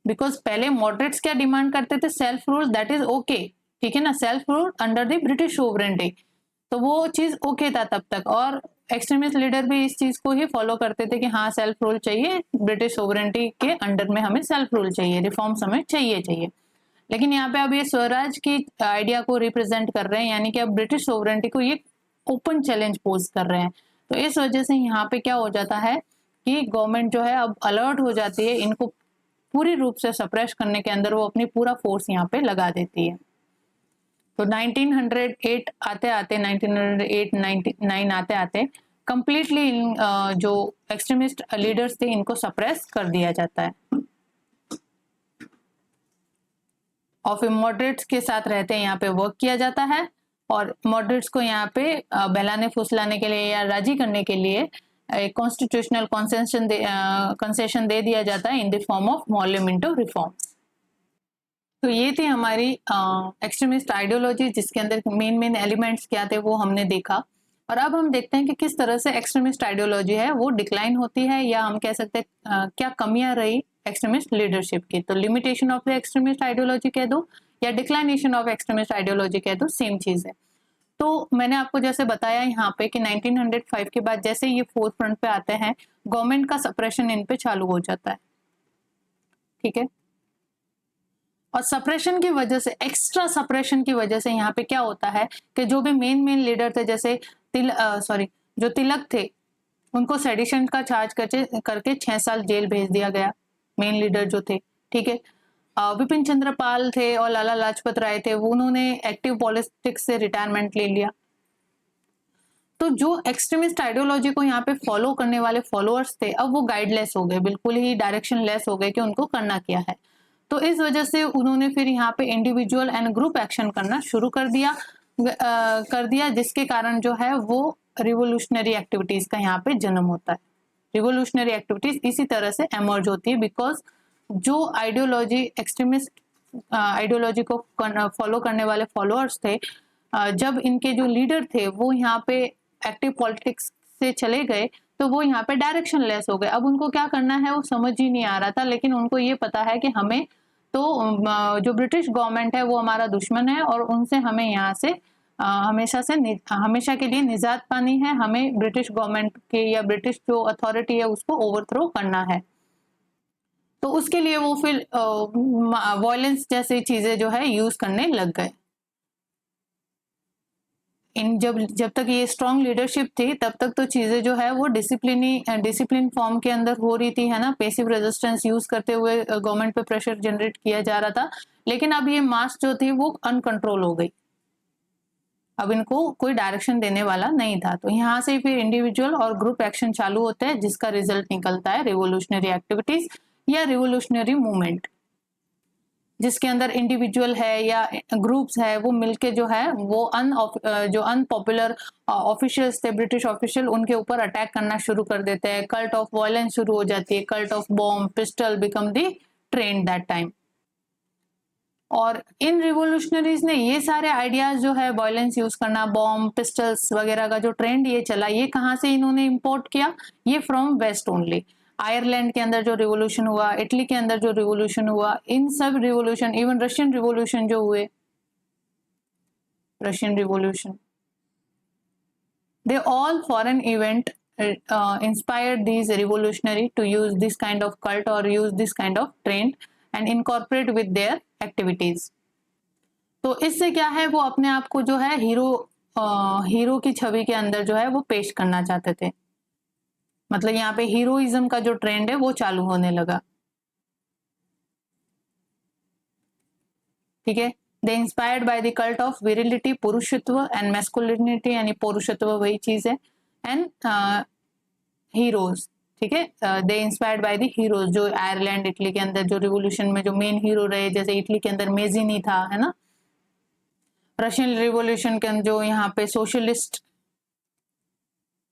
Because पहले मॉडरेट्स क्या डिमांड करते थे, self rule, that is okay, ठीक है ना, self rule under the British sovereignty, तो वो चीज ओके था तब तक, और एक्सट्रीमिस्ट लीडर भी इस चीज को ही फॉलो करते थे कि हाँ सेल्फ रूल चाहिए, ब्रिटिश सोवरेंटी के अंडर में हमें सेल्फ रूल चाहिए, रिफॉर्म्स हमें चाहिए। लेकिन यहाँ पे अब ये स्वराज की आइडिया को रिप्रेजेंट कर रहे हैं, यानी कि अब ब्रिटिश सोवरेंटी को ये ओपन चैलेंज पोज कर रहे हैं। तो इस वजह से यहाँ पे क्या हो जाता है कि गवर्नमेंट जो है अब अलर्ट हो जाती है, इनको पूरी रूप से सप्रेस करने के अंदर वो अपनी पूरा फोर्स यहाँ पे लगा देती है। तो 1908 आते आते 1908 99 आते आते कंप्लीटली जो एक्सट्रीमिस्ट लीडर्स थे इनको सप्रेस कर दिया जाता है और फिर मॉडरेट्स के साथ रहते हैं यहाँ पे वर्क किया जाता है और मॉडरेट्स को यहाँ पे बहलाने फुसलाने के लिए या राजी करने के लिए एक कॉन्स्टिट्यूशनल कंसेशन दे दिया जाता है in the form of Morley Minto reforms. तो ये थी हमारी एक्सट्रीमिस्ट आइडियोलॉजी, जिसके अंदर मेन एलिमेंट्स क्या थे वो हमने देखा। और अब हम देखते हैं कि किस तरह से एक्सट्रीमिस्ट आइडियोलॉजी है वो डिक्लाइन होती है, या हम कह सकते हैं क्या कमियां रही एक्सट्रीमिस्ट लीडरशिप की। तो limitation of the extremist ideology कह दो या डिक्लाइनेशन ऑफ एक्सट्रीमिस्ट आइडियोलॉजी कह दो, सेम चीज है। तो मैंने आपको जैसे बताया यहाँ पे कि 1905 के बाद जैसे ये फोर्थ फ्रंट पे आते हैं, गवर्नमेंट का सप्रेशन इन पे चालू हो जाता है, ठीक है। और सप्रेशन की वजह से, एक्स्ट्रा सप्रेशन की वजह से यहाँ पे क्या होता है कि जो भी मेन लीडर थे, जैसे जो तिलक थे, उनको सेडिशन का चार्ज करके 6 साल जेल भेज दिया गया, मेन लीडर जो थे, ठीक है। विपिन चंद्र पाल थे और लाला लाजपत राय थे, वो उन्होंने एक्टिव पॉलिटिक्स से रिटायरमेंट ले लिया। तो जो एक्सट्रीमिस्ट आइडियोलॉजी को यहाँ पे फॉलो करने वाले फॉलोअर्स थे, अब वो गाइडलेस हो गए, बिल्कुल ही डायरेक्शन लेस हो गए कि उनको करना क्या है। तो इस वजह से उन्होंने फिर यहाँ पे इंडिविजुअल एंड ग्रुप एक्शन करना शुरू कर दिया, जिसके कारण जो है वो रिवोल्यूशनरी एक्टिविटीज का यहाँ पे जन्म होता है। रिवोल्यूशनरी एक्टिविटीज इसी तरह से एमर्ज होती है, बिकॉज जो आइडियोलॉजी एक्सट्रीमिस्ट आइडियोलॉजी को फॉलो करने वाले फॉलोअर्स थे, जब इनके जो लीडर थे वो यहाँ पे एक्टिव पॉलिटिक्स से चले गए, तो वो यहाँ पे डायरेक्शन लेस हो गए। अब उनको क्या करना है वो समझ ही नहीं आ रहा था, लेकिन उनको ये पता है कि हमें तो जो ब्रिटिश गवर्नमेंट है वो हमारा दुश्मन है और उनसे हमें यहाँ से हमेशा के लिए निजात पानी है, हमें ब्रिटिश गवर्नमेंट के या ब्रिटिश जो अथॉरिटी है उसको ओवरथ्रो करना है। तो उसके लिए वो फिर वायलेंस जैसी चीजें जो है यूज करने लग गए। जब तक ये स्ट्रॉन्ग लीडरशिप थी तब तक तो चीजें जो है वो डिसिप्लिन फॉर्म के अंदर हो रही थी, है ना। पैसिव रेजिस्टेंस यूज करते हुए गवर्नमेंट पे प्रेशर जनरेट किया जा रहा था, लेकिन अब ये मास जो थी वो अनकंट्रोल हो गई, अब इनको कोई डायरेक्शन देने वाला नहीं था। तो यहाँ से फिर इंडिविजुअल और ग्रुप एक्शन चालू होते हैं, जिसका रिजल्ट निकलता है रिवोल्यूशनरी एक्टिविटीज या रिवोल्यूशनरी मूवमेंट, जिसके अंदर इंडिविजुअल है या ग्रुप्स है वो मिलके जो है वो जो अनपॉपुलर ऑफिशियल्स थे, ब्रिटिश ऑफिशियल, उनके ऊपर अटैक करना शुरू कर देते हैं। कल्ट ऑफ वायलेंस शुरू हो जाती है, cult of bomb pistol become the trend that time. और इन रिवोल्यूशनरीज ने ये सारे आइडियाज जो है वायलेंस यूज करना, बॉम्ब पिस्टल्स वगैरह का जो ट्रेंड ये चला, ये कहाँ से इन्होंने इंपोर्ट किया? ये फ्रॉम वेस्ट ओनली। आयरलैंड के अंदर जो रिवोल्यूशन हुआ, इटली के अंदर जो रिवोल्यूशन हुआ, इन सब रिवोल्यूशन, इवन रशियन रिवोल्यूशन जो हुए, Russian revolution, they all foreign event inspired these revolutionary to use this kind of cult or use this kind of trend and incorporate with their activities। तो इससे क्या है, वो अपने आप को जो है हीरो की छवि के अंदर जो है वो पेश करना चाहते थे। मतलब यहाँ पे हीरोइज्म का जो ट्रेंड है वो चालू होने लगा, ठीक है। They inspired by the cult of virility, पुरुषत्व, एंड मैस्कुलिनिटी, यानी पुरुषत्व वही चीज है, एंड हीरोज, ठीक है। They inspired by the heroes, जो आयरलैंड इटली के अंदर जो रिवोल्यूशन में जो मेन हीरो रहे, जैसे इटली के अंदर मेजिनी था, है ना। रशियन रिवोल्यूशन के अंदर जो यहाँ पे सोशलिस्ट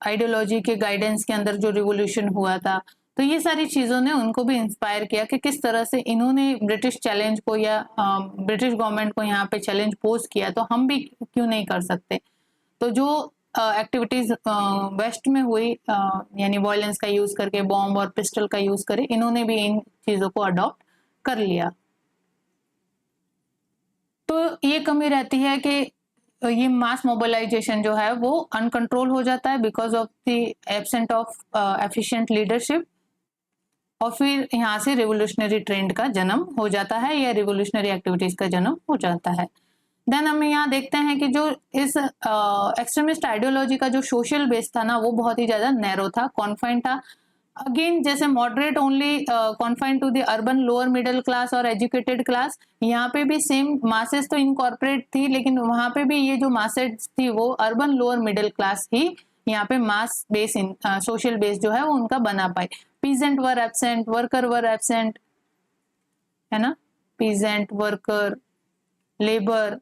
आइडियोलॉजी के गाइडेंस के अंदर जो रिवोल्यूशन हुआ था, तो ये सारी चीजों ने उनको भी इंस्पायर किया कि किस तरह से इन्होंने ब्रिटिश चैलेंज को या ब्रिटिश गवर्नमेंट को यहाँ पे चैलेंज पोज किया, तो हम भी क्यों नहीं कर सकते। तो जो एक्टिविटीज वेस्ट में हुई, यानी वायलेंस का यूज करके, बॉम्ब और पिस्टल का यूज करे, इन्होंने भी इन चीजों को अडॉप्ट कर लिया। तो ये कमी रहती है कि ये मास मोबिलाइजेशन जो है वो अनकंट्रोल हो जाता है because of the absent of efficient leadership, और फिर यहाँ से रिवोल्यूशनरी ट्रेंड का जन्म हो जाता है या रिवोल्यूशनरी एक्टिविटीज का जन्म हो जाता है। देन हम यहाँ देखते हैं कि जो इस एक्सट्रीमिस्ट आइडियोलॉजी का जो सोशल बेस था ना वो बहुत ही ज्यादा नैरो था, कॉन्फाइंड था। अगेन जैसे moderate only confined to the urban lower middle class और एजुकेटेड क्लास, यहाँ पे भी सेम मासेस तो इनकॉर्पोरेट थी, लेकिन वहां पे भी ये जो मासेस थी वो अर्बन लोअर मिडिल क्लास ही यहाँ पे मास बेस इन सोशल बेस जो है वो उनका बना पाए। पीजेंट वर एब्सेंट, वर्कर वर एब्सेंट, है ना, peasant, worker, labour,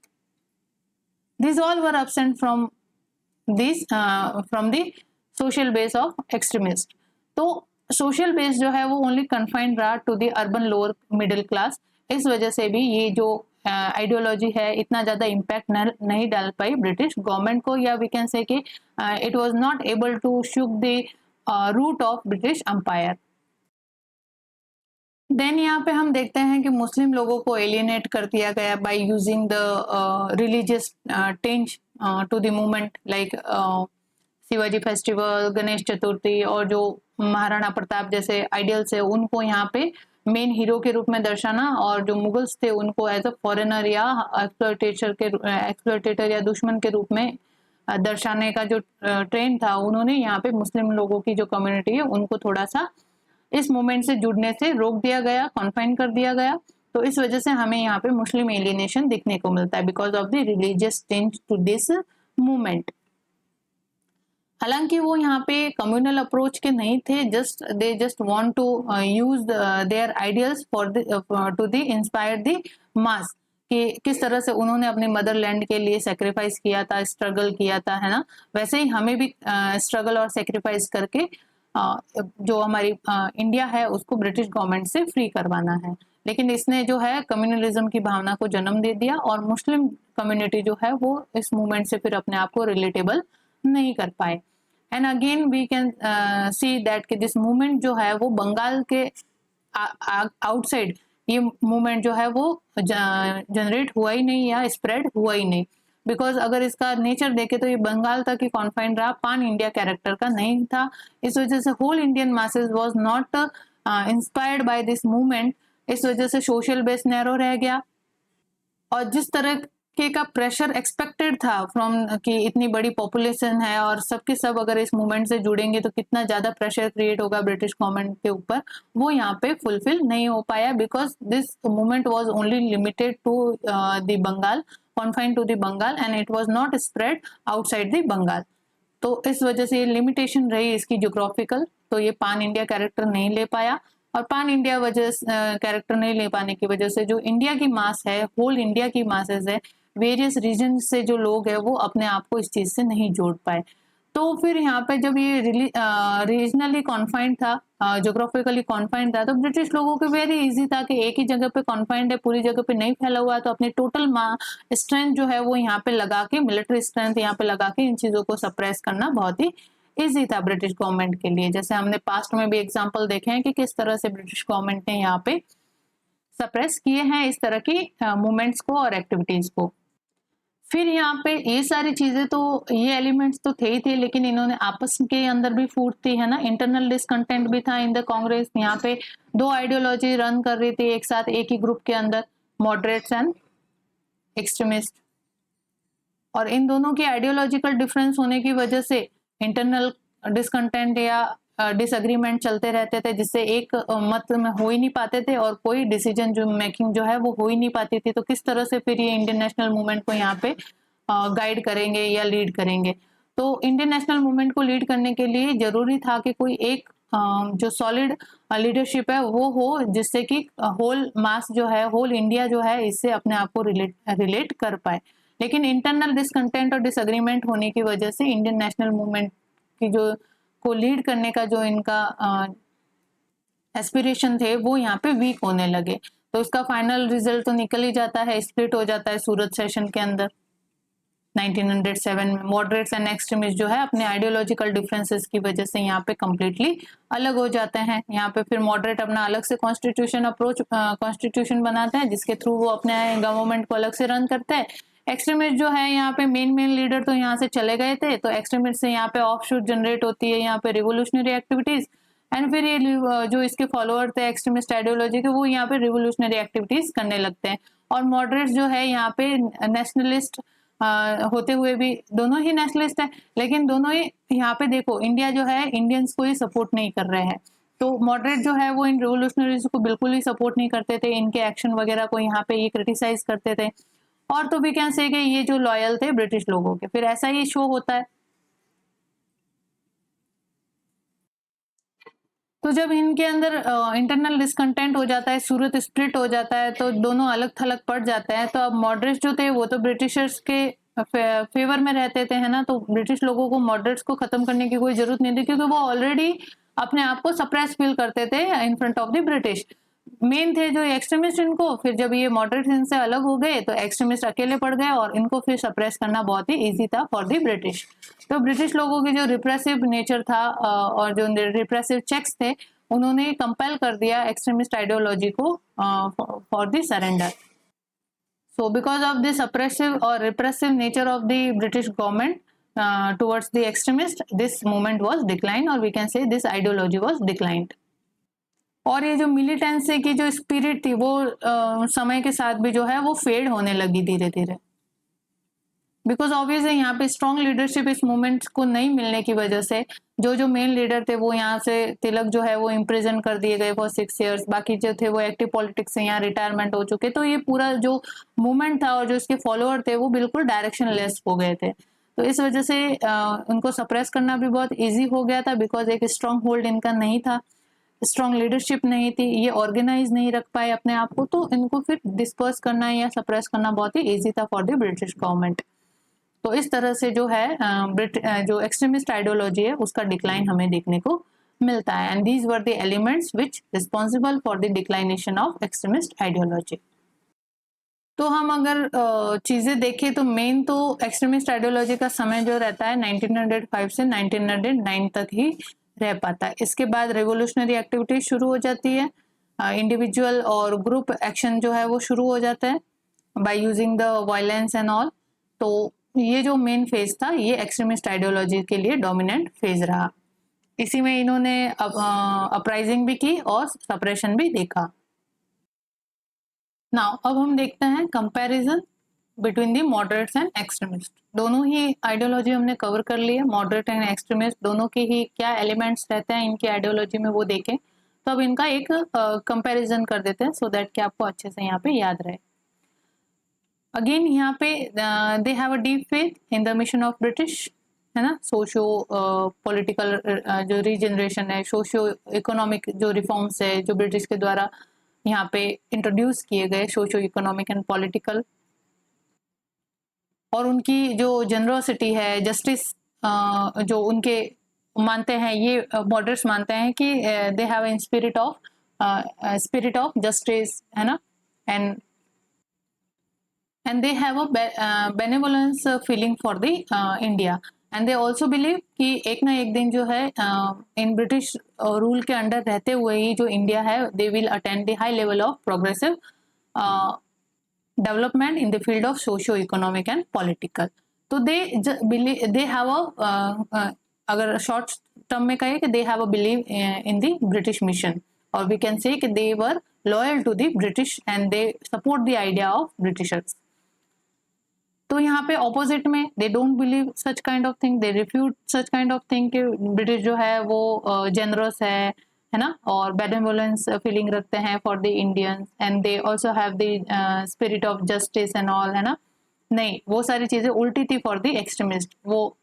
these all were absent from the social base of extremist। तो सोशल बेस जो है वो ओनली कन्फाइंड रहा to the urban lower middle class. इस वजह से भी ये जो आइडियोलॉजी है इतना ज्यादा इम्पैक्ट नहीं डाल पाई ब्रिटिश गवर्नमेंट को, या वी कैन से कि it was not able to shake the root of British empire. Then यहाँ पे हम देखते हैं कि मुस्लिम लोगों को एलियनेट कर दिया गया by using the religious tinge to the movement, like Shivaji festival, Ganesh Chaturthi, और जो महाराणा प्रताप जैसे आइडियल्स है उनको यहाँ पे मेन हीरो के रूप में दर्शाना, और जो मुगल्स थे उनको एज अ फॉरेनर या एक्सप्लॉइटेटर या दुश्मन के रूप में दर्शाने का जो ट्रेंड था, उन्होंने यहाँ पे मुस्लिम लोगों की जो कम्युनिटी है उनको थोड़ा सा इस मूवमेंट से जुड़ने से रोक दिया गया, कॉन्फाइन कर दिया गया। तो इस वजह से हमें यहाँ पे मुस्लिम एलियनेशन दिखने को मिलता है because of the religious tinge to this movement. हालांकि वो यहाँ पे कम्युनल अप्रोच के नहीं थे, they just want to use their ideals for to the inspire the mass, कि किस तरह से उन्होंने अपने मदरलैंड के लिए सेक्रीफाइस किया था, स्ट्रगल किया था, है ना, वैसे ही हमें भी स्ट्रगल और सेक्रीफाइस करके जो हमारी इंडिया है उसको ब्रिटिश गवर्नमेंट से फ्री करवाना है। लेकिन इसने जो है कम्युनलिज्म की भावना को जन्म दे दिया, और मुस्लिम कम्युनिटी जो है वो इस मूवमेंट से फिर अपने आप को रिलेटेबल नहीं कर पाए। And again we can see that कि दिस मूवमेंट जो है वो बंगाल के आउटसाइड ये मूवमेंट जो है वो जनरेट हुआ ही नहीं या स्प्रेड हुआ ही नहीं, बिकॉज अगर इसका नेचर देखे तो ये बंगाल तक ही कॉन्फाइंड रहा, पान इंडिया कैरेक्टर का नहीं था। इस वजह से whole Indian masses was not inspired by this movement. इस वजह से सोशल बेस नैरो रह गया, और जिस तरह का प्रेशर एक्सपेक्टेड था फ्रॉम कि इतनी बड़ी पॉपुलेशन है और सबके सब अगर इस मूवमेंट से जुड़ेंगे तो कितना ज्यादा प्रेशर क्रिएट होगा ब्रिटिश गवर्नमेंट के ऊपर, वो यहाँ पे फुलफिल नहीं हो पाया because this movement was only limited to the Bengal, confined to the Bengal, and it was not spread outside the Bengal. तो इस वजह से ये लिमिटेशन रही इसकी ज्योग्राफिकल, तो ये पान इंडिया कैरेक्टर नहीं ले पाया, और पान इंडिया वजह कैरेक्टर नहीं ले पाने की वजह से जो इंडिया की मास है, होल इंडिया की मासेस है, वेरियस रीजन से जो लोग है वो अपने आप को इस चीज से नहीं जोड़ पाए। तो फिर यहाँ पे जब ये रीजनली कॉन्फाइंड था, जोग्राफिकली कॉन्फाइंड था, तो ब्रिटिश लोगों को वेरी इजी था कि एक ही जगह पे कॉन्फाइंड है, पूरी जगह पे नहीं फैला हुआ है, तो अपनी टोटल स्ट्रेंथ जो है वो यहाँ पे लगा के, मिलिट्री स्ट्रेंथ यहाँ पे लगा के इन चीजों को सप्रेस करना बहुत ही इजी था ब्रिटिश गवर्नमेंट के लिए। जैसे हमने पास्ट में भी एग्जाम्पल देखे हैं कि किस तरह से ब्रिटिश गवर्नमेंट ने यहाँ पे सप्रेस किए हैं इस तरह की मूवमेंट्स को और एक्टिविटीज को। फिर यहाँ पे ये सारी चीजें तो, ये एलिमेंट्स तो थे ही थे, लेकिन इन्होंने आपस के अंदर भी फूट थी, है ना, इंटरनल डिसकंटेंट भी था इन द कांग्रेस। यहाँ पे दो आइडियोलॉजी रन कर रही थी एक साथ एक ही ग्रुप के अंदर, मॉडरेट्स एंड एक्सट्रीमिस्ट, और इन दोनों की आइडियोलॉजिकल डिफरेंस होने की वजह से इंटरनल डिसकंटेंट या डिसएग्रीमेंट चलते रहते थे, जिससे एक मत में हो ही नहीं पाते थे और कोई डिसीजन जो मेकिंग जो है वो हो ही नहीं पाती थी। तो किस तरह से फिर ये इंडियन नेशनल मूवमेंट को यहाँ पे गाइड करेंगे या लीड करेंगे। तो इंडियन नेशनल मूवमेंट को लीड करने के लिए जरूरी था कि कोई एक जो सॉलिड लीडरशिप है वो हो, जिससे कि होल मास जो है, होल इंडिया जो है, इससे अपने आप को रिलेट कर पाए। लेकिन इंटरनल डिसकंटेंट और डिसएग्रीमेंट होने की वजह से इंडियन नेशनल मूवमेंट की जो को लीड करने का जो इनका एस्पिरेशन थे वो यहाँ पे वीक होने लगे। तो उसका फाइनल रिजल्ट तो निकल ही जाता है, स्प्लिट हो जाता है सूरत सेशन के अंदर 1907 में। मॉडरेट्स एंड एक्सट्रीमिस्ट जो है अपने आइडियोलॉजिकल डिफरेंसेस की वजह से यहाँ पे कम्प्लीटली अलग हो जाते हैं। यहाँ पे फिर मॉडरेट अपना अलग से कॉन्स्टिट्यूशन बनाते हैं जिसके थ्रू वो अपने गवर्नमेंट को अलग से रन करते हैं। एक्सट्रीमिस्ट जो है यहाँ पे मेन लीडर तो यहाँ से चले गए थे, तो एक्सट्रीमिस्ट से यहाँ पे ऑफशूट जनरेट होती है यहाँ पे रिवोल्यूशनरी एक्टिविटीज, एंड फिर ये जो इसके फॉलोअर थे एक्सट्रीमिस्ट आइडियोलॉजी के, वो यहाँ पे रिवोल्यूशनरी एक्टिविटीज करने लगते हैं। और मॉडरेट्स जो है यहाँ पे नेशनलिस्ट होते हुए भी, दोनों ही नेशनलिस्ट है, लेकिन दोनों ही यहाँ पे देखो इंडिया जो है इंडियंस को ही सपोर्ट नहीं कर रहे हैं, तो मॉडरेट जो है वो इन रिवोल्यूशनरीज को बिल्कुल ही सपोर्ट नहीं करते थे, इनके एक्शन वगैरह को यहाँ पे ये क्रिटिसाइज करते थे, और तो भी क्या से कि ये जो लॉयल थे ब्रिटिश लोगों के। फिर ऐसा ही शो होता है। तो जब इनके अंदर इंटरनल डिसकंटेंट हो जाता है, सूरत स्प्लिट हो जाता है, तो दोनों अलग थलग पड़ जाते हैं। तो अब मॉडरेट्स जो थे वो तो ब्रिटिशर्स के फेवर में रहते थे, है ना, तो ब्रिटिश लोगों को मॉडरेट्स को खत्म करने की कोई जरूरत नहीं थी, क्योंकि वो ऑलरेडी अपने आप को सप्रेस फील करते थे in front of the British. Main थे जो एक्सट्रीमिस्ट इनको, फिर जब ये मॉडरेट इनसे अलग हो गए तो एक्सट्रीमिस्ट अकेले पड़ गए, और इनको फिर सप्रेस करना बहुत ही इजी था फॉर द ब्रिटिश। तो ब्रिटिश लोगों की जो रिप्रेसिव नेचर था और जो रिप्रेसिव चेक्स थे, उन्होंने कंपेल कर दिया एक्सट्रीमिस्ट आइडियोलॉजी को for the surrender. So because of this oppressive or repressive nature of the British government towards the extremist, this movement was declined, or we can say this ideology was declined. और ये जो मिलिटेंसी की जो स्पिरिट थी वो समय के साथ भी जो है वो फेड होने लगी धीरे धीरे, बिकॉज ऑब्वियसली यहाँ पे स्ट्रॉन्ग लीडरशिप इस मूवमेंट को नहीं मिलने की वजह से जो मेन लीडर थे वो यहाँ से, तिलक जो है वो इम्प्रिजन कर दिए गए फॉर 6 years, बाकी जो थे वो एक्टिव पॉलिटिक्स से यहाँ रिटायरमेंट हो चुके। तो ये पूरा जो मूवमेंट था और जो इसके फॉलोअर थे वो बिल्कुल डायरेक्शन लेस हो गए थे। तो इस वजह से उनको सप्रेस करना भी बहुत ईजी हो गया था, बिकॉज एक स्ट्रॉन्ग होल्ड इनका नहीं था, स्ट्रॉन्ग लीडरशिप नहीं थी, ये ऑर्गेनाइज नहीं रख पाए अपने आप को, तो इनको फिर डिस्पर्स करना या सप्रेस करना बहुत ही ईजी था फॉर द ब्रिटिश गवर्नमेंट। तो इस तरह से जो है जो एक्सट्रीमिस्ट आइडियोलॉजी है उसका डिक्लाइन हमें देखने को मिलता है, and these were the elements which responsible for the declination of extremist ideology. तो हम अगर चीजें देखें तो मेन तो एक्सट्रीमिस्ट आइडियोलॉजी का समय जो रहता है 1905 से 1909 तक ही रह पाता है। इसके बाद रेवोल्यूशनरी एक्टिविटी शुरू हो जाती है, इंडिविजुअल और ग्रुप एक्शन जो है वो शुरू हो जाता है bye using the violence and all. तो ये जो मेन फेज था ये एक्सट्रीमिस्ट आइडियोलॉजी के लिए डोमिनेंट फेज रहा। इसी में इन्होंने अपराइजिंग भी की और सप्रेशन भी देखा। नाउ अब हम देखते हैं comparison between the moderates and extremist. दोनों ही आइडियोलॉजी हमने कवर कर ली है, मॉडरेट एंड एक्सट्रीमिस्ट दोनों के ही क्या एलिमेंट्स रहते हैं इनकी आइडियोलॉजी में वो देखें। तो अब इनका एक कंपैरिजन कर देते हैं सो दैट कि आपको अच्छे से यहाँ पे याद रहे। अगेन यहाँ पे दे have a deep faith in the mission of British, है ना, सोशो पॉलिटिकल जो रीजनरेशन है, सोशियो इकोनॉमिक जो रिफॉर्म्स है जो ब्रिटिश के द्वारा यहाँ पे इंट्रोड्यूस किए गए, सोशो इकोनॉमिक एंड पॉलिटिकल, और उनकी जो जनरोसिटी है, जस्टिस जो उनके मानते हैं, ये मॉडरेट्स मानते हैं कि they have in spirit of justice, है ना, and they have a benevolence feeling for the India, and they also believe कि एक ना एक दिन जो है इन ब्रिटिश रूल के अंडर रहते हुए ही जो इंडिया है they will attain the high level of progressive development in the field of socio-economic and political. तो they have a अगर शॉर्ट टर्म में कहे कि they have a belief in the British mission, or we can say कि they were loyal to the British and they support the idea of Britishers. तो यहाँ पे ऑपोजिट में they don't believe such kind of thing, they refute such kind of thing कि ब्रिटिश जो है वो जेनरस है ना, और बेनेवोलेंस फीलिंग रखते हैं for the Indians, and they also have the spirit of justice and all, है ना। नहीं, वो सारी चीजें उल्टी थी फॉर द एक्सट्रीमिस्ट। वो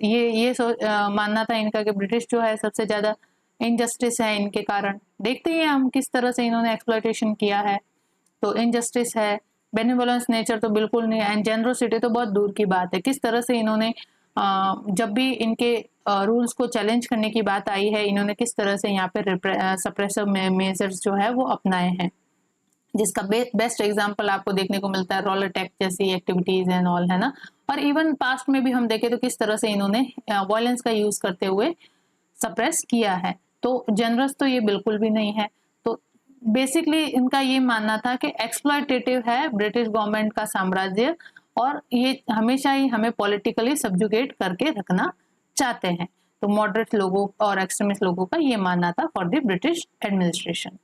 ये मानना था इनका कि ब्रिटिश जो है सबसे ज्यादा इनजस्टिस है इनके कारण। देखते हैं हम किस तरह से इन्होंने एक्सप्लॉयटेशन किया है। तो इनजस्टिस है, बेनिवोलेंस नेचर तो बिल्कुल नहीं, एंड जेनरोसिटी तो बहुत दूर की बात है। किस तरह से इन्होंने जब भी इनके रूल्स को चैलेंज करने की बात आई है, इन्होंने किस तरह से यहाँ पे सप्रेसिव मेजर्स जो है वो अपनाए हैं, जिसका बेस्ट एग्जांपल आपको देखने को मिलता है रोलर टैक्स जैसी एक्टिविटीज एंड ऑल, है ना। और इवन पास्ट में भी हम देखें तो किस तरह से इन्होंने वायलेंस का यूज करते हुए सप्रेस किया है। तो जेनरस तो ये बिल्कुल भी नहीं है। तो बेसिकली इनका ये मानना था कि एक्सप्लॉयटेटिव है ब्रिटिश गवर्नमेंट का साम्राज्य, और ये हमेशा ही हमें पॉलिटिकली सब्जुगेट करके रखना चाहते हैं। तो मॉडरेट लोगों और एक्सट्रीमिस्ट लोगों का ये मानना था for the British administration.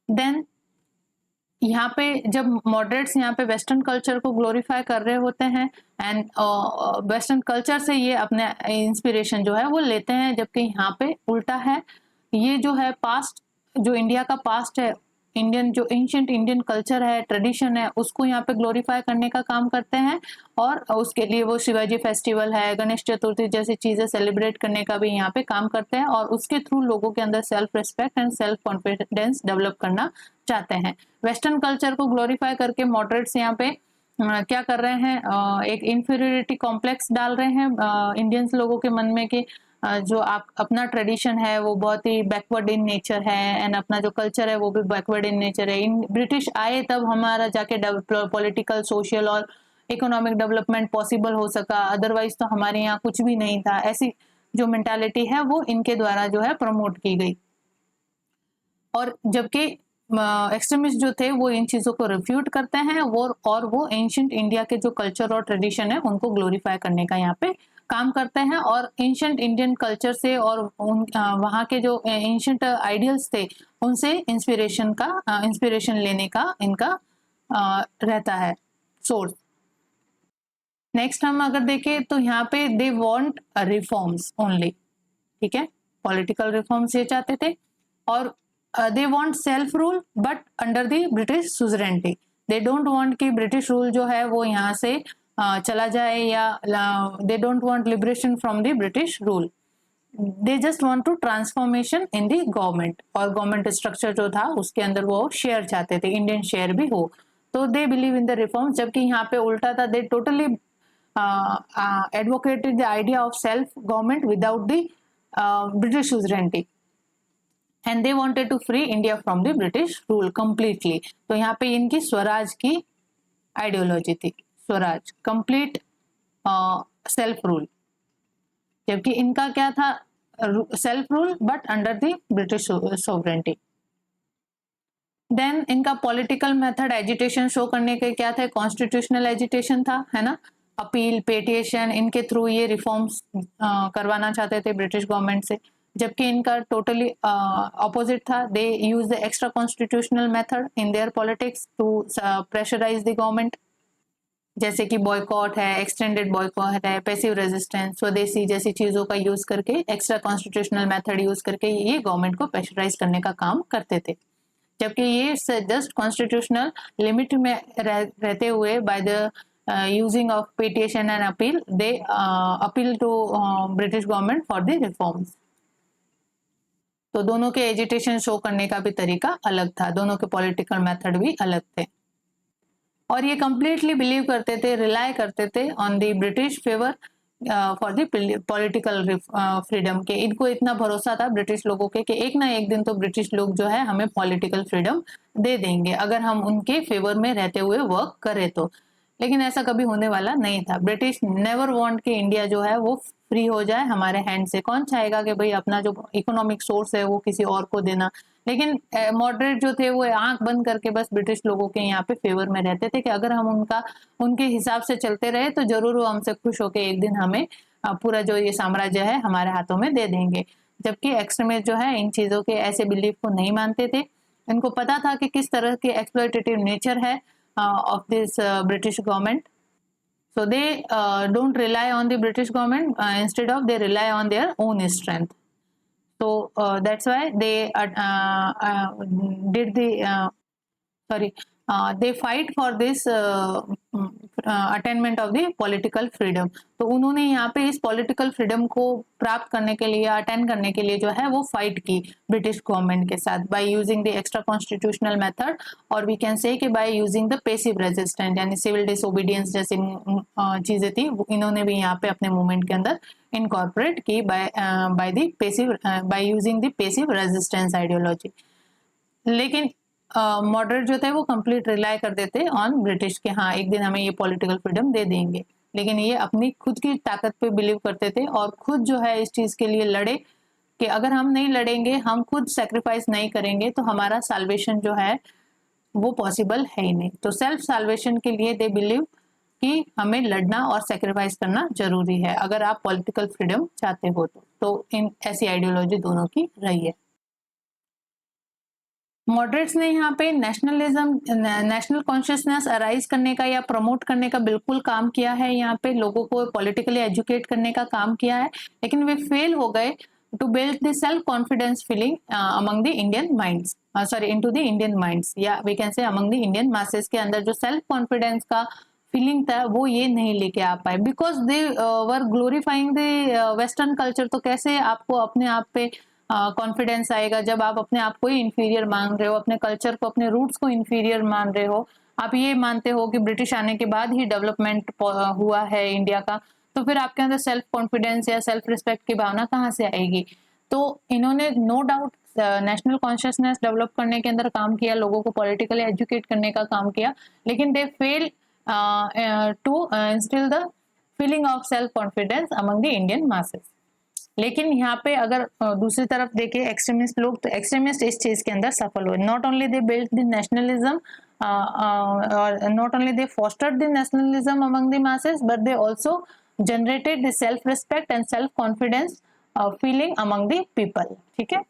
Then यहाँ पे जब मॉडरेट्स यहाँ पे वेस्टर्न कल्चर को ग्लोरीफाई कर रहे होते हैं एंड वेस्टर्न कल्चर से ये अपने इंस्पिरेशन जो है वो लेते हैं, जबकि यहाँ पे उल्टा है। ये जो है पास्ट, जो इंडिया का पास्ट है, इंडियन जो एंशिएंट इंडियन कल्चर है, ट्रेडिशन है, उसको यहाँ पे ग्लोरीफाई करने का काम करते हैं और उसके लिए वो शिवाजी फेस्टिवल है, गणेश चतुर्थी जैसी चीजें सेलिब्रेट करने का भी यहाँ पे काम करते हैं और उसके थ्रू लोगों के अंदर self respect and self confidence develop करना चाहते हैं। वेस्टर्न कल्चर को ग्लोरीफाई करके मॉडरेट्स यहाँ पे क्या कर रहे हैं, एक इंफीरियरिटी कॉम्प्लेक्स डाल रहे हैं इंडियंस लोगों के मन में कि जो आप अपना ट्रेडिशन है वो बहुत ही बैकवर्ड इन नेचर है एंड अपना जो कल्चर है वो भी बैकवर्ड इन नेचर है। इन ब्रिटिश आए तब हमारा जाके पॉलिटिकल, सोशल और इकोनॉमिक डेवलपमेंट पॉसिबल हो सका, अदरवाइज तो हमारे यहाँ कुछ भी नहीं था। ऐसी जो मेंटालिटी है वो इनके द्वारा जो है प्रमोट की गई। और जबकि एक्सट्रीमिस्ट जो थे वो इन चीजों को रिफ्यूट करते हैं और वो एंशिएंट इंडिया के जो कल्चर और ट्रेडिशन है उनको ग्लोरीफाई करने का यहाँ पे काम करते हैं और एंशिएंट इंडियन कल्चर से और वहाँ के जो एंशिएंट आइडियल्स थे उनसे इंस्पिरेशन लेने का इनका रहता है सोर्स। नेक्स्ट हम अगर देखें तो यहाँ पे दे वांट रिफॉर्म्स ओनली, ठीक है, पॉलिटिकल रिफॉर्म्स ये चाहते थे और they want self rule but under the British suzerainty. They don't want कि ब्रिटिश रूल जो है वो यहाँ से चला जाए या they don't want liberation from the British rule, they just want to transformation in the government और गवर्नमेंट स्ट्रक्चर जो था उसके अंदर वो शेयर चाहते थे, इंडियन शेयर भी हो। तो they believe in the reforms, जबकि यहाँ पे उल्टा था, दे totally advocated the idea of self government without the British suzerainty and they wanted to free India from the British rule completely। तो यहाँ पे इनकी स्वराज की आइडियोलॉजी थी, स्वराज, कंप्लीट सेल्फ रूल, जबकि इनका क्या था, self rule but under the British sovereignty. Then इनका पॉलिटिकल मेथड एजिटेशन शो करने के क्या थे, कॉन्स्टिट्यूशनल एजिटेशन था, है ना, अपील, पेटिशन, इनके थ्रू ये रिफॉर्म्स करवाना चाहते थे ब्रिटिश गवर्नमेंट से, जबकि इनका टोटली ऑपोजिट था। They use the extra constitutional method in their politics to pressurise the government, जैसे कि बॉयकॉट है, एक्सटेंडेड बॉयकॉट है, पैसिव रेजिस्टेंस, स्वदेशी जैसी चीजों का यूज करके, एक्स्ट्रा कॉन्स्टिट्यूशनल मेथड यूज करके ये गवर्नमेंट को प्रेशराइज करने का काम करते थे। जबकि ये जस्ट कॉन्स्टिट्यूशनल लिमिट में रहते हुए by the using of petition and appeal, they appeal to British government for the reforms। तो दोनों के एजिटेशन शो करने का भी तरीका अलग था, दोनों के पॉलिटिकल मेथड भी अलग थे और ये कंप्लीटली बिलीव करते थे, रिलाई करते थे on the British favour for the political freedom के। इनको इतना भरोसा था ब्रिटिश लोगों के कि एक ना एक दिन तो ब्रिटिश लोग जो है हमें पॉलिटिकल फ्रीडम दे देंगे अगर हम उनके फेवर में रहते हुए वर्क करें तो। लेकिन ऐसा कभी होने वाला नहीं था। ब्रिटिश नेवर वांट कि इंडिया जो है वो फ्री हो जाए हमारे हैंड से। कौन चाहेगा कि भाई अपना जो इकोनॉमिक सोर्स है वो किसी और को देना। लेकिन मॉडरेट जो थे वो आंख बंद करके बस ब्रिटिश लोगों के यहाँ पे फेवर में रहते थे कि अगर हम उनके हिसाब से चलते रहे तो जरूर वो हमसे खुश होकर एक दिन हमें पूरा जो ये साम्राज्य है हमारे हाथों में दे देंगे। जबकि एक्सट्रीमिस्ट जो है इन चीजों के ऐसे बिलीफ को नहीं मानते थे। इनको पता था कि किस तरह की एक्सप्लॉयटेटिव नेचर है of this British government, so they don't rely on the British government, instead of they rely on their own strength, so that's why they did the they fight for this attainment of the political freedom। तो उन्होंने यहाँ पे इस पॉलिटिकल फ्रीडम को प्राप्त करने के लिए, अटेंड करने के लिए जो है वो फाइट की ब्रिटिश गवर्नमेंट के साथ bye using the extra constitutional method, और वी कैन से कि bye using the passive resistance यानी सिविल डिसोबीडियंस जैसी चीजें थी इन्होंने भी यहाँ पे अपने मूवमेंट के अंदर इनकॉर्पोरेट की bye using the passive resistance ideology. लेकिन मॉडरेट जो थे वो कंप्लीट रिलाई कर देते ऑन ब्रिटिश के, हाँ एक दिन हमें ये पॉलिटिकल फ्रीडम दे देंगे। लेकिन ये अपनी खुद की ताकत पे बिलीव करते थे और खुद जो है इस चीज के लिए लड़े कि अगर हम नहीं लड़ेंगे, हम खुद सेक्रीफाइस नहीं करेंगे तो हमारा साल्वेशन जो है वो पॉसिबल है ही नहीं। तो सेल्फ साल्वेशन के लिए दे बिलीव कि हमें लड़ना और सेक्रीफाइस करना जरूरी है अगर आप पॉलिटिकल फ्रीडम चाहते हो तो इन ऐसी आइडियोलॉजी दोनों की रही है। मॉडरेट्स ने यहाँ पे नेशनल कॉन्शियसनेस अराइज करने का या प्रमोट करने का बिल्कुल काम किया है, यहाँ पे लोगों को पॉलिटिकली एजुकेट करने का काम किया है, लेकिन वे फेल हो गए to build the self confidence feeling among the Indian minds, sorry into the Indian minds, या we can say among the Indian masses के अंदर जो सेल्फ कॉन्फिडेंस का फीलिंग था वो ये नहीं लेके आ पाए, because they were glorifying the western culture. तो कैसे आपको अपने आप पे कॉन्फिडेंस आएगा जब आप अपने आप को ही इंफीरियर मान रहे हो, अपने कल्चर को, अपने रूट्स को इंफीरियर मान रहे हो, आप ये मानते हो कि ब्रिटिश आने के बाद ही डेवलपमेंट हुआ है इंडिया का, तो फिर आपके अंदर सेल्फ कॉन्फिडेंस या सेल्फ रिस्पेक्ट की भावना कहाँ से आएगी। तो इन्होंने no doubt national consciousness develop करने के अंदर काम किया, लोगों को पॉलिटिकली एजुकेट करने का काम किया, लेकिन they fail to instil the feeling of self confidence among the Indian masses. लेकिन यहाँ पे अगर दूसरी तरफ देखें एक्सट्रीमिस्ट लोग, तो एक्सट्रीमिस्ट इस चीज के अंदर सफल हुए। Not only they build the nationalism और not only they fostered the nationalism among the masses, but they also generated the self respect and self confidence feeling among the people. ठीक है,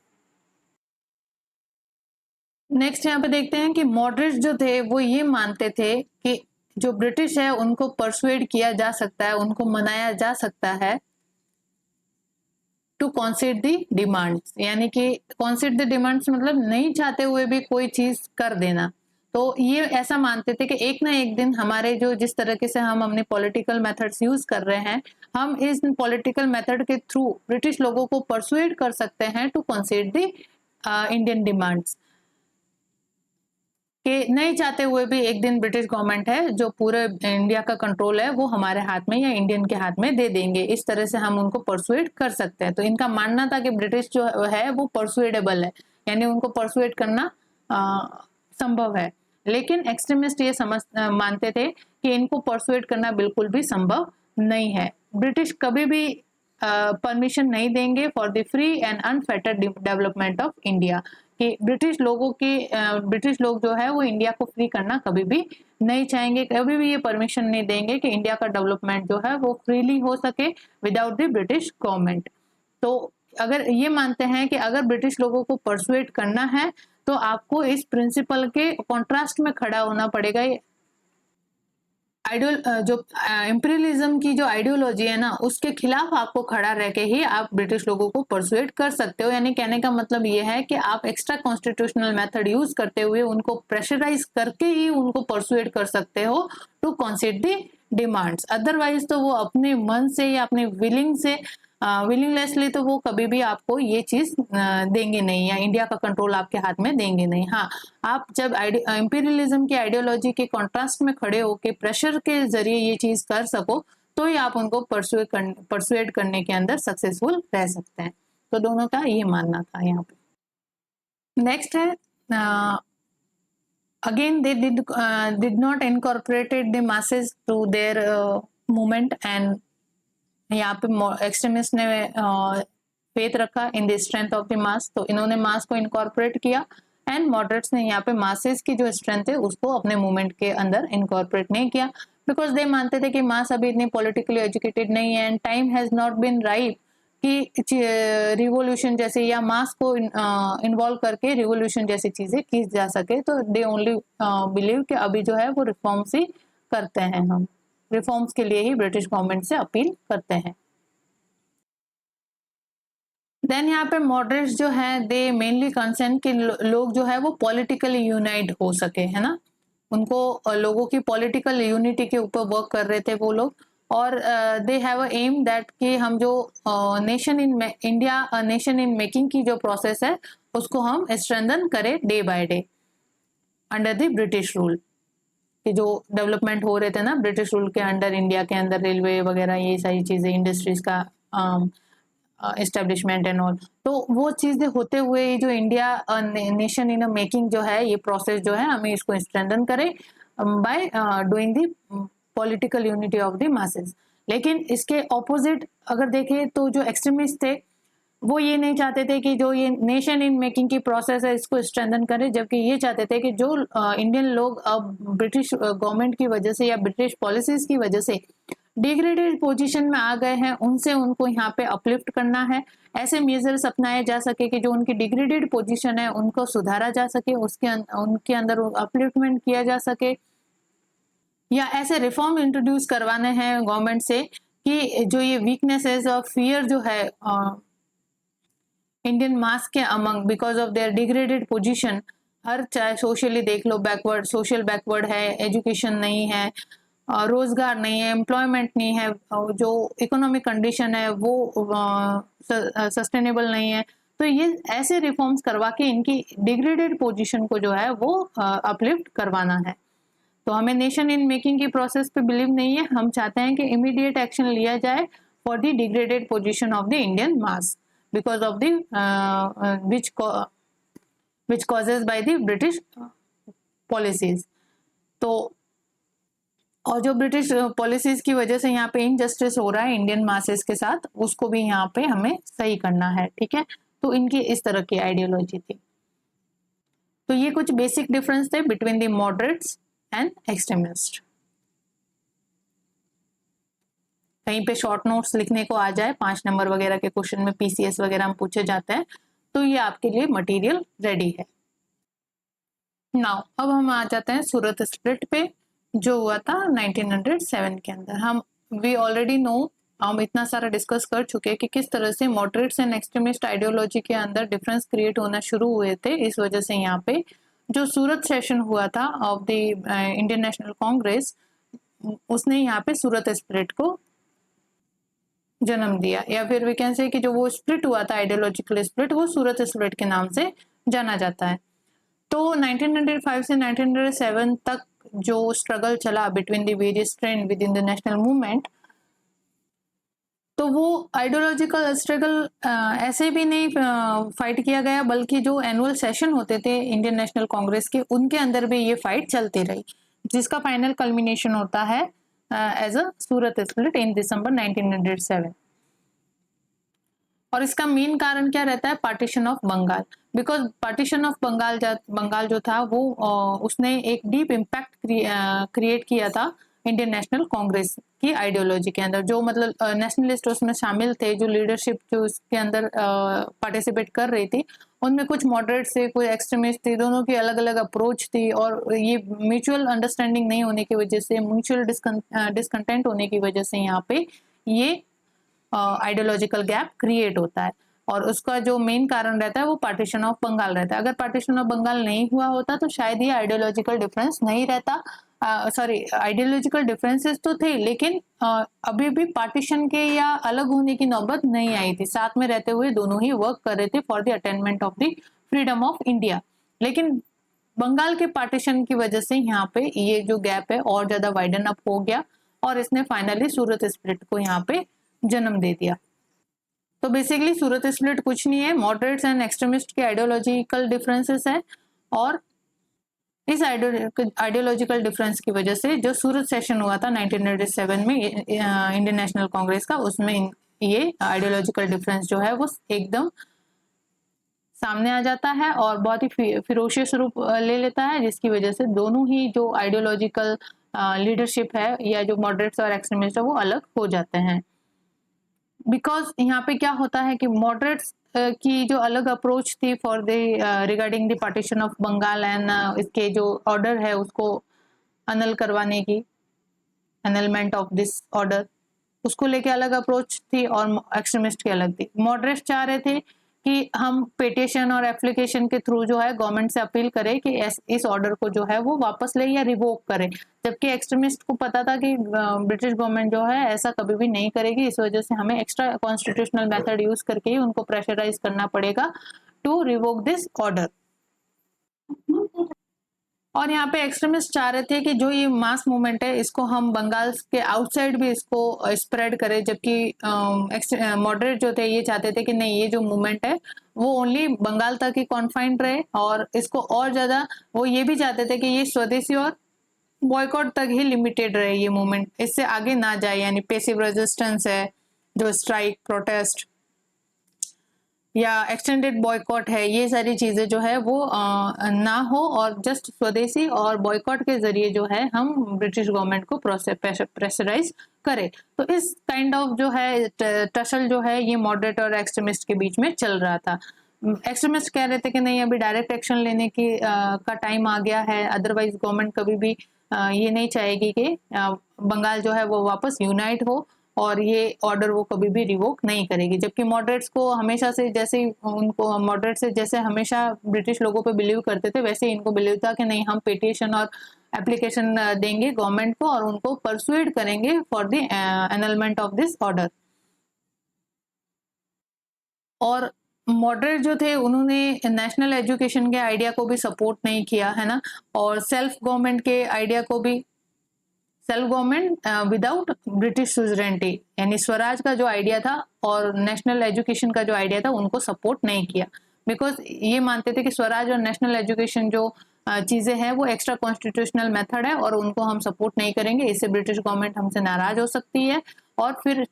नेक्स्ट यहाँ पे देखते हैं कि मॉडरेट्स जो थे वो ये मानते थे कि जो ब्रिटिश है उनको परसुएड किया जा सकता है, उनको मनाया जा सकता है टू कॉन्सीड द डिमांड्स, यानी कि कॉन्सीड द डिमांड्स मतलब नहीं चाहते हुए भी कोई चीज कर देना। तो ये ऐसा मानते थे कि एक ना एक दिन हमारे जो जिस तरीके से हम अपने पॉलिटिकल मेथड्स यूज कर रहे हैं, हम इस पॉलिटिकल मेथड के थ्रू ब्रिटिश लोगों को परसुएड कर सकते हैं टू कॉन्सीड द इंडियन डिमांड्स, कि नहीं चाहते हुए भी एक दिन ब्रिटिश गवर्नमेंट है जो पूरे इंडिया का कंट्रोल है वो हमारे हाथ में या इंडियन के हाथ में दे देंगे, इस तरह से हम उनको परसुएड कर सकते हैं। तो इनका मानना था कि ब्रिटिश जो है वो परसुएडेबल है, यानी उनको परसुएड करना संभव है। लेकिन एक्सट्रीमिस्ट ये मानते थे कि इनको परसुएड करना बिल्कुल भी संभव नहीं है। ब्रिटिश कभी भी परमिशन नहीं देंगे for the free and unfettered development of India, कि ब्रिटिश लोग जो है वो इंडिया को फ्री करना कभी भी नहीं चाहेंगे, कभी भी ये परमिशन नहीं देंगे कि इंडिया का डेवलपमेंट जो है वो फ्रीली हो सके विदाउट द ब्रिटिश गवर्नमेंट। तो अगर ये मानते हैं कि अगर ब्रिटिश लोगों को परसुएट करना है तो आपको इस प्रिंसिपल के कॉन्ट्रास्ट में खड़ा होना पड़ेगा। जो इंपीरियलिज्म की जो आइडियोलॉजी है ना उसके खिलाफ आपको खड़ा रह के ही आप ब्रिटिश लोगों को परसुएट कर सकते हो। यानी कहने का मतलब ये है कि आप एक्स्ट्रा कॉन्स्टिट्यूशनल मेथड यूज करते हुए उनको प्रेशराइज करके ही उनको परसुएट कर सकते हो टू कॉन्सीड द डिमांड्स। अदरवाइज तो वो अपने मन से या अपने विलिंगलेसली तो वो कभी भी आपको ये चीज देंगे नहीं, या इंडिया का कंट्रोल आपके हाथ में देंगे नहीं। हाँ, आप जब इंपीरियलिज्म की आइडियोलॉजी के कॉन्ट्रास्ट में खड़े होके प्रेशर के जरिए ये चीज कर सको तो ही आप उनको परसुएड करने के अंदर सक्सेसफुल रह सकते हैं। तो दोनों का ये मानना था यहाँ पे। नेक्स्ट है again they did not incorporated the masses to their movement, and यहाँ पे एक्सट्रीमिस्ट ने फेथ रखा in the strength of the mass, तो इन्होंने मास को इनकॉर्पोरेट किया। एंड मॉडरेट्स ने यहाँ पे मासेस की जो स्ट्रेंथ है उसको अपने मूवमेंट के अंदर इनकॉर्पोरेट नहीं किया, बिकॉज दे मानते थे कि मास अभी इतनी पॉलिटिकली एजुकेटेड नहीं है and time has not been right कि रिवोल्यूशन जैसे या मास को इन्वॉल्व करके रिवोल्यूशन जैसी चीजें की जा सके। तो दे ओनली बिलीव कि अभी जो है वो रिफॉर्म्स ही करते हैं, हम रिफॉर्म्स के लिए ही ब्रिटिश गवर्नमेंट से अपील करते हैं। देन यहाँ पे मॉडरेट्स जो है दे मेनली कंसर्न कि लोग जो है वो पॉलिटिकली यूनाइट हो सके, है ना, उनको लोगों की पॉलिटिकल यूनिटी के ऊपर वर्क कर रहे थे वो लोग। और they have a aim that कि हम जो nation in India nation in making की जो प्रोसेस है उसको हम स्ट्रेंथन करें day by day under the British rule, कि जो डेवलपमेंट हो रहे थे ना ब्रिटिश रूल के अंडर, इंडिया के अंदर रेलवे वगैरह ये सारी चीजें, इंडस्ट्रीज का एस्टेब्लिशमेंट एंड ऑल, तो वो चीजें होते हुए जो इंडिया नेशन इन मेकिंग जो है ये प्रोसेस जो है हमें इसको स्ट्रेंथन करें by doing the political unity of the masses. लेकिन इसके ऑपोजिट अगर देखें तो जो एक्सट्रीमिस्ट थे वो ये नहीं चाहते थे कि जो ये नेशन इन मेकिंग की प्रोसेस है इसको स्ट्रेंथन करे, जबकि ये चाहते थे कि जो इंडियन लोग अब ब्रिटिश गवर्नमेंट की वजह से या ब्रिटिश पॉलिसीज की वजह से डिग्रेडेड पोजीशन में आ गए हैं, उनसे उनको यहाँ पे अपलिफ्ट करना है। ऐसे मेजर्स अपनाए जा सके कि जो उनकी डिग्रेडेड पोजीशन है उनको सुधारा जा सके, उनके अंदर अपलिफ्टमेंट किया जा सके, या ऐसे रिफॉर्म इंट्रोड्यूस करवाने हैं गवर्नमेंट से कि जो ये वीकनेसेस और फियर जो है इंडियन मास के among because of their degraded position, हर चाहे सोशली देख लो बैकवर्ड, सोशल बैकवर्ड है, एजुकेशन नहीं है, रोजगार नहीं है, एम्प्लॉयमेंट नहीं है, जो इकोनॉमिक कंडीशन है वो सस्टेनेबल नहीं है। तो ये ऐसे रिफॉर्म्स करवा के इनकी डिग्रेडेड पोजीशन को जो है वो अपलिफ्ट करवाना है। तो हमें नेशन इन मेकिंग की प्रोसेस पे बिलीव नहीं है, हम चाहते हैं कि इमीडिएट एक्शन लिया जाए for the degraded position of the Indian mass because of the which causes by the British policies. तो और जो ब्रिटिश पॉलिसीज की वजह से यहाँ पे इनजस्टिस हो रहा है इंडियन मासेस के साथ, उसको भी यहाँ पे हमें सही करना है, ठीक है। तो इनकी इस तरह की आइडियोलॉजी थी। तो ये कुछ बेसिक डिफरेंस थे between the moderates and extremist. कहीं पे शॉर्ट नोट्स लिखने को आ जाए, 5 नंबर वगैरह के क्वेश्चन में पीसीएस वगैरह में पूछे जाते हैं, तो ये आपके लिए मटेरियल रेडी है। नाउ अब हम आ जाते हैं सूरत स्प्लिट पे जो हुआ था 1907 के अंदर। वी ऑलरेडी नो, हम इतना सारा डिस्कस कर चुके हैं कि किस तरह से मॉडरेट्स एंड एक्सट्रीमिस्ट आइडियोलॉजी के अंदर डिफरेंस क्रिएट होना शुरू हुए थे। इस वजह से यहाँ पे जो सूरत सेशन हुआ था of the Indian national Congress, उसने यहाँ पे सूरत स्प्लिट को जन्म दिया, या फिर वी कैन से कि जो वो स्प्लिट हुआ था, आइडियोलॉजिकल स्प्लिट, वो सूरत स्प्लिट के नाम से जाना जाता है। तो 1905 से 1907 तक जो स्ट्रगल चला between the various trend with in the national movement, तो वो आइडियोलॉजिकल स्ट्रगल ऐसे भी नहीं फाइट किया गया, बल्कि जो एनुअल सेशन होते थे इंडियन नेशनल कांग्रेस के, उनके अंदर भी ये फाइट चलती रही, जिसका फाइनल कल्मिनेशन होता है as a Surat split in दिसंबर 1907। और इसका मेन कारण क्या रहता है? Partition of Bengal. Because partition of Bengal जो था वो उसने एक डीप इम्पैक्ट क्रिएट किया था इंडियन नेशनल कांग्रेस की आइडियोलॉजी के अंदर। जो मतलब नेशनलिस्ट उसमें शामिल थे, जो लीडरशिप जो उसके अंदर पार्टिसिपेट कर रही थी, उनमें कुछ मॉडरेट थे, कुछ एक्सट्रीमिस्ट थे, दोनों की अलग अलग अप्रोच थी। और ये म्यूचुअल अंडरस्टैंडिंग नहीं होने की वजह से, म्यूचुअल डिसकंटेंट होने की वजह से यहाँ पे ये आइडियोलॉजिकल गैप क्रिएट होता है। और उसका जो मेन कारण रहता है वो पार्टीशन ऑफ बंगाल रहता है। अगर पार्टीशन ऑफ बंगाल नहीं हुआ होता तो शायद ये आइडियोलॉजिकल डिफरेंस नहीं रहता। आइडियोलॉजिकल डिफरेंसेस तो थे, लेकिन अभी भी पार्टीशन के या अलग होने की नौबत नहीं आई थी। साथ में रहते हुए दोनों ही वर्क कर रहे थे for the attainment of the freedom of India. लेकिन बंगाल के पार्टीशन की वजह से यहाँ पे ये जो गैप है और ज्यादा वाइडन अप हो गया, और इसने फाइनली सूरत स्प्लिट को यहाँ पे जन्म दे दिया। तो बेसिकली सूरत स्प्लिट कुछ नहीं है, मॉडरेट्स एंड एक्सट्रीमिस्ट के आइडियोलॉजिकल डिफरेंसेस है। और इस आइडियोलॉजिकल डिफरेंस की वजह से जो सूरत सेशन हुआ था 1997 में इंडियन नेशनल कांग्रेस का, उसमें ये आइडियोलॉजिकल डिफरेंस जो है वो एकदम सामने आ जाता है और बहुत ही फिरोशियस रूप ले लेता है, जिसकी वजह से दोनों ही जो आइडियोलॉजिकल लीडरशिप है या जो मॉडरेट्स और एक्सट्रीमिस्ट है वो अलग हो जाते हैं। बिकॉज यहाँ पे क्या होता है कि मॉडरेट्स की जो अलग अप्रोच थी for the regarding the partition of Bengal and इसके जो ऑर्डर है उसको अनल करवाने की, अनलमेंट ऑफ दिस ऑर्डर, उसको लेके अलग अप्रोच थी और एक्सट्रीमिस्ट की अलग थी। मॉडरेट्स चाह रहे थे कि हम पिटिशन और एप्लीकेशन के थ्रू जो है गवर्नमेंट से अपील करें कि इस ऑर्डर को जो है वो वापस ले या रिवोक करें, जबकि एक्सट्रीमिस्ट को पता था कि ब्रिटिश गवर्नमेंट जो है ऐसा कभी भी नहीं करेगी। इस वजह से हमें एक्स्ट्रा कॉन्स्टिट्यूशनल मेथड यूज करके ही उनको प्रेशराइज करना पड़ेगा टू रिवोक दिस ऑर्डर। और यहाँ पे एक्सट्रीमिस्ट चाह रहे थे कि जो ये मास मूवमेंट है इसको हम बंगाल के आउटसाइड भी इसको स्प्रेड करें, जबकि मॉडरेट जो थे ये चाहते थे कि नहीं, ये जो मूवमेंट है वो ओनली बंगाल तक ही कॉन्फाइंड रहे, और इसको और ज्यादा वो ये भी चाहते थे कि ये स्वदेशी और बॉयकॉट तक ही लिमिटेड रहे ये मूवमेंट, इससे आगे ना जाए। यानी पेसिव रेजिस्टेंस है, जो स्ट्राइक, प्रोटेस्ट, या एक्सटेंडेड बॉयकॉट है, ये सारी चीज़ें जो है वो ना हो और जस्ट स्वदेशी और बॉयकॉट के ज़रिए जो है हम ब्रिटिश गवर्नमेंट को प्रेशराइज करें। तो इस काइंड ऑफ जो है टसल जो है ये मॉडरेट और एक्सट्रीमिस्ट के बीच में चल रहा था। एक्सट्रीमिस्ट कह रहे थे कि नहीं, अभी डायरेक्ट एक्शन लेने की का टाइम आ गया है, अदरवाइज गवर्नमेंट कभी भी ये नहीं चाहेगी कि बंगाल जो है वो वापस यूनाइट हो और ये ऑर्डर वो कभी भी रिवोक नहीं करेगी। जबकि मॉडरेट्स को हमेशा से जैसे उनको मॉडरेट से जैसे हमेशा ब्रिटिश लोगों पे बिलीव करते थे, वैसे इनको बिलीव था कि नहीं, हम पिटिशन और एप्लीकेशन देंगे गवर्नमेंट को और उनको परसुएड करेंगे for the annulment of this order. और मॉडरेट जो थे उन्होंने नेशनल एजुकेशन के आइडिया को भी सपोर्ट नहीं किया, है ना, और सेल्फ गवर्नमेंट के आइडिया को भी, सेल्फ गवर्नमेंट विदाउट ब्रिटिश सुजरेंटी यानी स्वराज का जो आइडिया था और नेशनल एजुकेशन का जो आइडिया था उनको सपोर्ट नहीं किया, बिकॉज ये मानते थे कि स्वराज और नेशनल एजुकेशन जो चीज़ें हैं वो एक्स्ट्रा कॉन्स्टिट्यूशनल मेथड है और उनको हम सपोर्ट नहीं करेंगे, इससे ब्रिटिश गवर्नमेंट हमसे नाराज हो सकती है और फिर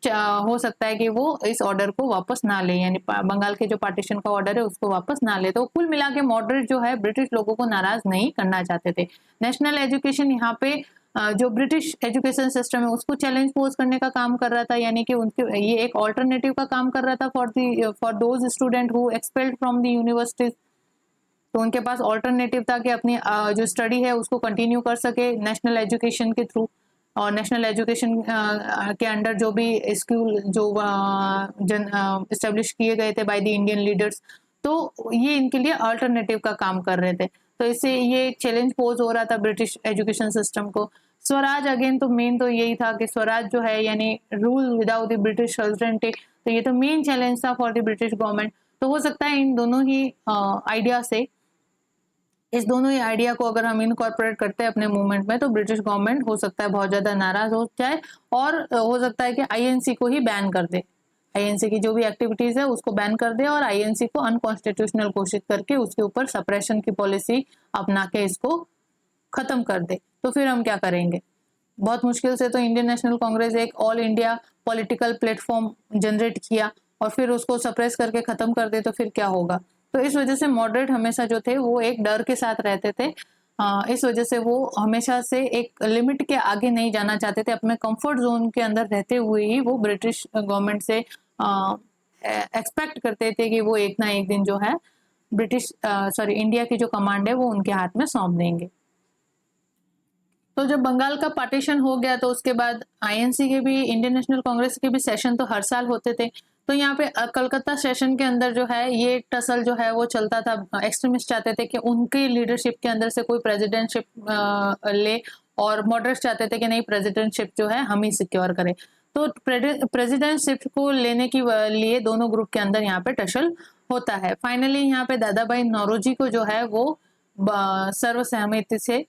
हो सकता है कि वो इस ऑर्डर को वापस ना ले, यानी बंगाल के जो पार्टीशन का ऑर्डर है उसको वापस ना ले। तो कुल मिला के मॉडरेट जो है ब्रिटिश लोगों को नाराज नहीं करना चाहते थे। नेशनल एजुकेशन यहाँ पे जो ब्रिटिश एजुकेशन सिस्टम है उसको चैलेंज पोज करने का काम कर रहा था, यानी कि उनके ये एक ऑल्टरनेटिव का काम कर रहा था for those student who expelled from the universities. तो उनके पास ऑल्टरनेटिव था कि अपनी जो स्टडी है उसको कंटिन्यू कर सके नेशनल एजुकेशन के थ्रू, और नेशनल एजुकेशन के अंडर जो भी स्कूल जो इस्टेब्लिश किए गए थे बाय द इंडियन लीडर्स, तो ये इनके लिए अल्टरनेटिव का काम कर रहे थे। तो इससे ये एक चैलेंज पोज हो रहा था ब्रिटिश एजुकेशन सिस्टम को। स्वराज अगेन तो मेन तो यही था कि स्वराज जो है यानी rule without the British sovereignty, तो ये तो मेन चैलेंज था फॉर द ब्रिटिश गवर्नमेंट। तो हो सकता है इन दोनों ही आइडिया से, इस दोनों ही आइडिया को अगर हम इनकॉर्पोरेट करते हैं अपने मूवमेंट में, तो ब्रिटिश गवर्नमेंट हो सकता है बहुत ज्यादा नाराज हो जाए और हो सकता है कि आईएनसी को ही बैन कर दे, आईएनसी की जो भी एक्टिविटीज है उसको बैन कर दे और आईएनसी को अनकॉन्स्टिट्यूशनल घोषित करके उसके ऊपर सप्रेशन की पॉलिसी अपना के इसको खत्म कर दे। तो फिर हम क्या करेंगे? बहुत मुश्किल से तो इंडियन नेशनल कांग्रेस एक all India political platform generate किया और फिर उसको सप्रेस करके खत्म कर दे तो फिर क्या होगा? तो इस वजह से मॉडरेट हमेशा जो थे वो एक डर के साथ रहते थे। इस वजह से वो हमेशा से एक लिमिट के आगे नहीं जाना चाहते थे, अपने कंफर्ट जोन के अंदर रहते हुए ही वो ब्रिटिश गवर्नमेंट से एक्सपेक्ट करते थे कि वो एक ना एक दिन जो है इंडिया की जो कमांड है वो उनके हाथ में सौंप देंगे। तो जब बंगाल का पार्टीशन हो गया तो उसके बाद आईएनसी के भी, इंडियन नेशनल कांग्रेस के भी सेशन तो हर साल होते थे। तो यहाँ पे कलकत्ता सेशन के अंदर जो है ये टसल जो है वो चलता था। एक्सट्रीमिस्ट चाहते थे कि उनके लीडरशिप के अंदर से कोई प्रेसिडेंटशिप ले और मॉडरेट्स चाहते थे कि नहीं, प्रेसिडेंटशिप जो है हम ही सिक्योर करें। तो प्रेसिडेंटशिप को लेने के लिए दोनों ग्रुप के अंदर यहाँ पे टसल होता है। फाइनली यहाँ पे दादा भाई नौरोजी को जो है वो सर्वसहमति से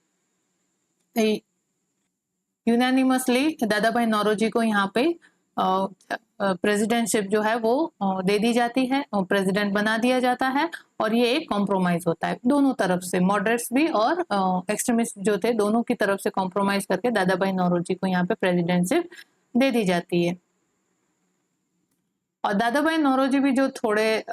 यूनानिमसली दादा भाई नौरोजी को यहाँ पे प्रेसिडेंटशिप जो है वो दे दी जाती है और प्रेसिडेंट बना दिया जाता है। और ये एक कॉम्प्रोमाइज होता है दोनों तरफ से, मॉडरेट्स भी और एक्सट्रीमिस्ट जो थे दोनों की तरफ से कॉम्प्रोमाइज करके दादा भाई नौरोजी को यहाँ पे प्रेसिडेंटशिप दे दी जाती है। और दादा भाई नौरोजी भी जो थोड़े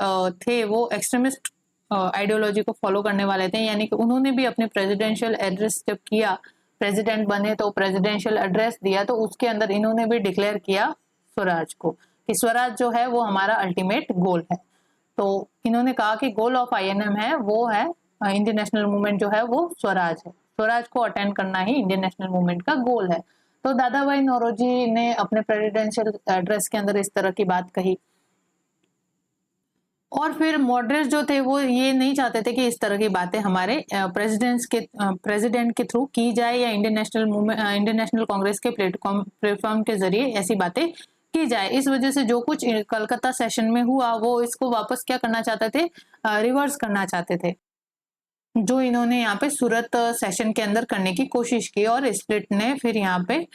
थे वो एक्सट्रीमिस्ट आइडियोलॉजी को फॉलो करने वाले थे, यानी कि उन्होंने भी अपने प्रेसिडेंशियल एड्रेस जब किया, प्रेसिडेंट बने तो प्रेसिडेंशियल एड्रेस दिया, तो उसके अंदर इन्होंने भी डिक्लेयर किया स्वराज को कि स्वराज जो है वो हमारा अल्टीमेट गोल है। तो इन्होंने कहा कि गोल ऑफ आईएनएम है वो है इंडियन नेशनल मूवमेंट जो है वो स्वराज है, स्वराज को अटेंड करना ही इंडियन नेशनल मूवमेंट का गोल है। तो दादा भाई नौरोजी ने अपने प्रेसिडेंशियल एड्रेस के अंदर इस तरह की बात कही। और फिर मॉडरेट्स जो थे वो ये नहीं चाहते थे कि इस तरह की बातें हमारे प्रेसिडेंट के थ्रू की जाए या इंडियन नेशनल कांग्रेस के प्लेटफॉर्म के जरिए ऐसी बातें की जाए। इस वजह से जो कुछ कलकत्ता सेशन में हुआ वो इसको वापस क्या करना चाहते थे, रिवर्स करना चाहते थे, जो इन्होंने यहाँ पे सूरत सेशन के अंदर करने की कोशिश की और स्प्लिट ने फिर यहाँ पे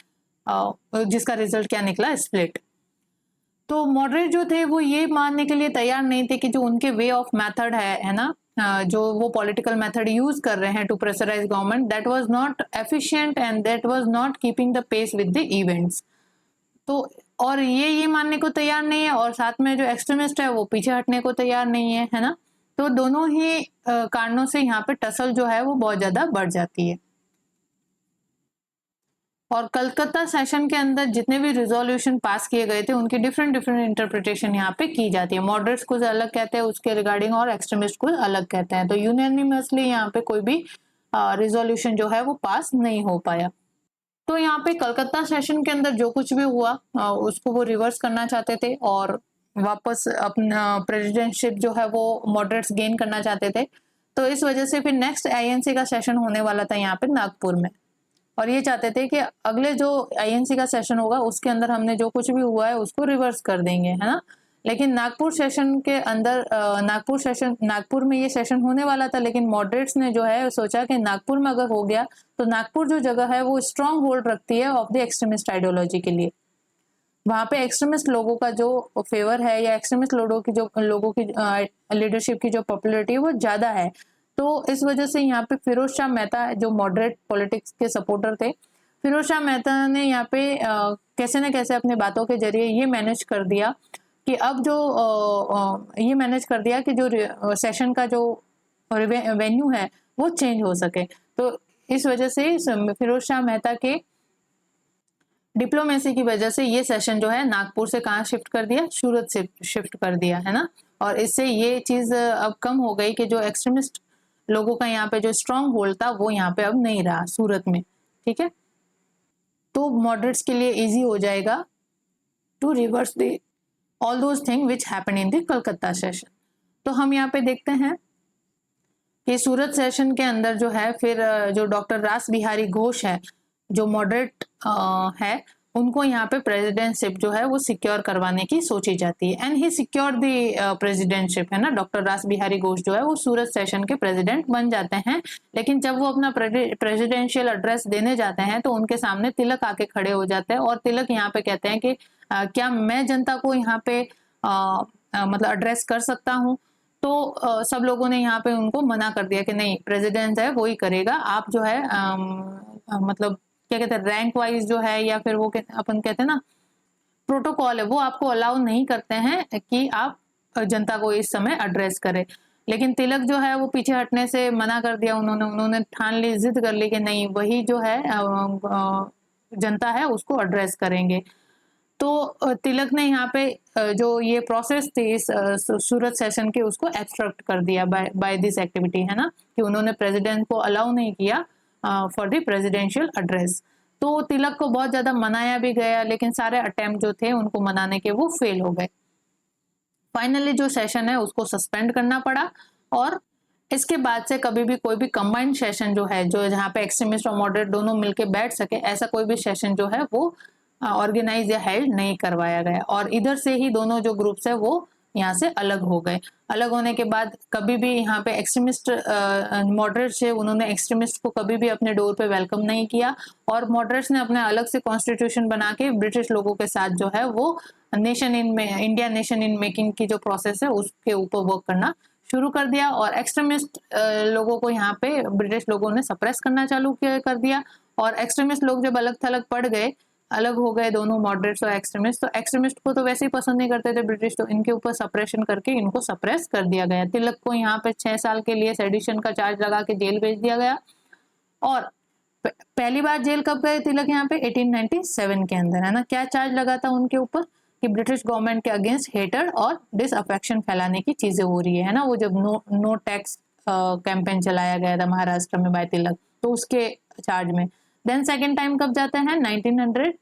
जिसका रिजल्ट क्या निकला, स्प्लिट। तो मॉडरेट जो थे वो ये मानने के लिए तैयार नहीं थे कि जो उनके वे ऑफ मेथड है ना, जो वो पॉलिटिकल मेथड यूज कर रहे हैं to pressurise government, that was not efficient and that was not keeping the pace with the events. तो और ये मानने को तैयार नहीं है, और साथ में जो एक्सट्रीमिस्ट है वो पीछे हटने को तैयार नहीं है ना। तो दोनों ही कारणों से यहाँ पे टसल जो है वो बहुत ज्यादा बढ़ जाती है। और कलकत्ता सेशन के अंदर जितने भी रिजोल्यूशन पास किए गए थे उनकी डिफरेंट डिफरेंट इंटरप्रिटेशन यहाँ पे की जाती है। मॉडरेट्स कुछ अलग कहते हैं उसके रिगार्डिंग, और एक्सट्रीमिस्ट कुछ अलग कहते हैं। तो यूनानिमसली यहाँ पे कोई भी रिजोल्यूशन जो है वो पास नहीं हो पाया। तो यहाँ पे कलकत्ता सेशन के अंदर जो कुछ भी हुआ उसको वो रिवर्स करना चाहते थे, और वापस अपना प्रेसिडेंटशिप जो है वो मॉडरेट्स गेन करना चाहते थे। तो इस वजह से फिर नेक्स्ट आईएनसी का सेशन होने वाला था यहाँ पे नागपुर में, और ये चाहते थे कि अगले जो आईएनसी का सेशन होगा उसके अंदर हमने जो कुछ भी हुआ है उसको रिवर्स कर देंगे, है ना। लेकिन नागपुर सेशन के अंदर नागपुर में ये सेशन होने वाला था, लेकिन मॉडरेट्स ने जो है सोचा कि नागपुर में अगर हो गया तो नागपुर जो जगह है वो स्ट्रांग होल्ड रखती है ऑफ द एक्सट्रीमिस्ट आइडियोलॉजी के लिए। वहां पे एक्सट्रीमिस्ट लोगों का जो फेवर है, या एक्सट्रीमिस्ट लोगों की लीडरशिप की जो पॉपुलरिटी है वो ज्यादा है। तो इस वजह से यहाँ पे फिरोज शाह मेहता जो मॉडरेट पॉलिटिक्स के सपोर्टर थे, फिरोज शाह मेहता ने यहाँ पे कैसे न कैसे अपनी बातों के जरिए ये मैनेज कर दिया कि अब जो सेशन का जो वेन्यू है वो चेंज हो सके। तो इस वजह से फिरोज शाह मेहता के डिप्लोमेसी की वजह से ये सेशन जो है नागपुर से कहाँ शिफ्ट कर दिया, सूरत से शिफ्ट कर दिया, है ना। और इससे ये चीज अब कम हो गई कि जो एक्सट्रीमिस्ट लोगों का यहाँ पे जो स्ट्रांग होल्ड था वो यहाँ पे अब नहीं रहा सूरत में, ठीक है। तो मॉडरेट्स के लिए इजी हो जाएगा to reverse the all those thing which happen in the Calcutta session. तो हम यहाँ पे देखते हैं कि सूरत सेशन के अंदर जो है फिर जो डॉक्टर रास बिहारी घोष है जो मॉडरेट है, उनको यहाँ पे प्रेसिडेंटशिप जो है वो सिक्योर करवाने की सोची जाती है, and he secure the presidentship, है ना। डॉक्टर रास बिहारी घोष जो है वो सूरत सेशन के प्रेसिडेंट बन जाते हैं। लेकिन जब वो अपना प्रेसिडेंशियल एड्रेस देने जाते हैं तो उनके सामने तिलक आके खड़े हो जाते हैं, और तिलक यहाँ पे कहते हैं कि क्या मैं जनता को यहाँ पे मतलब एड्रेस कर सकता हूँ। तो सब लोगों ने यहाँ पे उनको मना कर दिया कि नहीं, प्रेसिडेंट है वही करेगा, आप जो है मतलब क्या कहते हैं रैंक वाइज जो है, या फिर वो अपन कहते हैं ना प्रोटोकॉल है, वो आपको अलाउ नहीं करते हैं कि आप जनता को इस समय एड्रेस करें। लेकिन तिलक जो है वो पीछे हटने से मना कर दिया, उन्होंने ठान ली, जिद कर ली कि नहीं, वही जो है जनता है उसको एड्रेस करेंगे। तो तिलक ने यहाँ पे जो ये प्रोसेस थी इस सूरत सेशन के उसको एब्स्ट्रैक्ट कर दिया बाय दिस एक्टिविटी, है ना, कि उन्होंने प्रेसिडेंट को अलाउ नहीं किया फॉर द प्रेसिडेंशियल एड्रेस। तो तिलक को बहुत ज्यादा मनाया भी गया, लेकिन सारे अटेम्प्ट जो थे उनको मनाने के वो फेल हो गए। फाइनली जो सेशन है उसको सस्पेंड करना पड़ा, और इसके बाद से कभी भी कोई भी कंबाइंड सेशन जो है, जो जहाँ पे एक्सट्रीमिस्ट और मॉडरेट दोनों मिलके बैठ सके, ऐसा कोई भी सेशन जो है वो ऑर्गेनाइज या हेल्ड नहीं करवाया गया। और इधर से ही दोनों जो ग्रुप्स है वो यहाँ से अलग हो गए। अलग होने के बाद कभी भी यहाँ पे एक्सट्रीमिस्ट मॉडरेट्स है, उन्होंने एक्सट्रीमिस्ट को कभी भी अपने डोर पे वेलकम नहीं किया, और मॉडरेट्स ने अपने अलग से कॉन्स्टिट्यूशन बना के ब्रिटिश लोगों के साथ जो है वो इंडिया नेशन इन मेकिंग की जो प्रोसेस है उसके ऊपर वर्क करना शुरू कर दिया। और एक्सट्रीमिस्ट लोगों को यहाँ पे ब्रिटिश लोगों ने सप्रेस करना चालू कर दिया, और एक्सट्रीमिस्ट लोग जब अलग थलग पड़ गए, अलग हो गए दोनों मॉडरेट्स और एक्सट्रीमिस्ट, तो एक्सट्रीमिस्ट को तो वैसे ही पसंद नहीं करते थे ब्रिटिश, तो इनके ऊपर सप्रेशन करके इनको सप्रेस कर दिया गया। तिलक को यहाँ पे 6 साल के लिए सेडिशन का चार्ज लगा के जेल भेज दिया गया। और पहली बार जेल कब गए तिलक यहाँ पे 1897 के अंदर, है ना। क्या चार्ज लगा था उनके ऊपर कि ब्रिटिश गवर्नमेंट के अगेंस्ट हेटर और डिसअफेक्शन फैलाने की चीजें हो रही है ना। वो जब नो टैक्स कैंपेन चलाया गया था महाराष्ट्र में बाय तिलक, तो उसके चार्ज में। देन सेकेंड टाइम कब जाता है 1909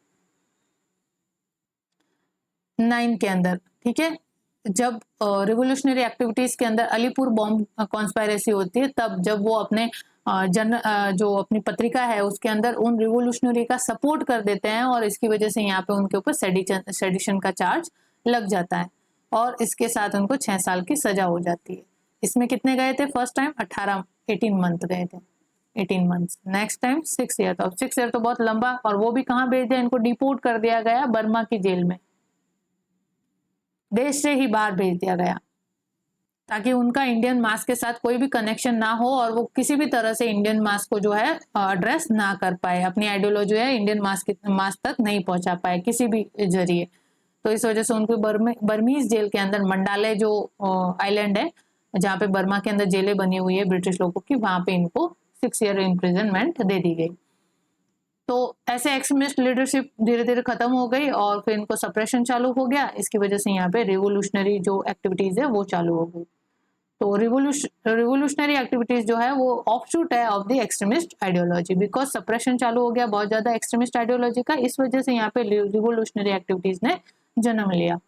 के अंदर, ठीक है, जब रिवोल्यूशनरी एक्टिविटीज के अंदर अलीपुर बॉम्ब कॉन्स्पायरेसी होती है, तब जब वो अपने जो अपनी पत्रिका है उसके अंदर उन रिवोल्यूशनरी का सपोर्ट कर देते हैं, और इसकी वजह से यहाँ पे उनके ऊपर सेडिशन का चार्ज लग जाता है, और इसके साथ उनको 6 साल की सजा हो जाती है। इसमें कितने गए थे फर्स्ट टाइम 18 मंथ गए थे, 18 मंथ्स। नेक्स्ट टाइम 6 ईयर, तो 6 ईयर तो बहुत लंबा, और वो भी कहाँ भेज दिया इनको, डिपोर्ट कर दिया गया बर्मा की जेल में, देश से ही बाहर भेज दिया गया, ताकि उनका इंडियन मास के साथ कोई भी कनेक्शन ना हो, और वो किसी भी तरह से इंडियन मास को जो है एड्रेस ना कर पाए, अपनी आइडियोलॉजी है इंडियन मास तक नहीं पहुंचा पाए किसी भी जरिए। तो इस वजह से उनको बर्मीज जेल के अंदर मंडाले जो आइलैंड है जहाँ पे बर्मा के अंदर जेलें बनी हुई है ब्रिटिश लोगों की, वहां पे इनको 6 ईयर इम्प्रिजनमेंट दे दी गई। तो ऐसे एक्सट्रीमिस्ट लीडरशिप धीरे धीरे खत्म हो गई और फिर इनको सप्रेशन चालू हो गया। इसकी वजह से यहाँ पे रिवोल्यूशनरी जो एक्टिविटीज है वो चालू हो गई। तो रिवोल्यूशनरी एक्टिविटीज जो है वो ऑफशूट है of the extremist ideology, because suppression चालू हो गया बहुत ज्यादा एक्सट्रीमिस्ट आइडियोलॉजी का, इस वजह से यहाँ पे रिवोल्यूशनरी एक्टिविटीज ने जन्म लिया।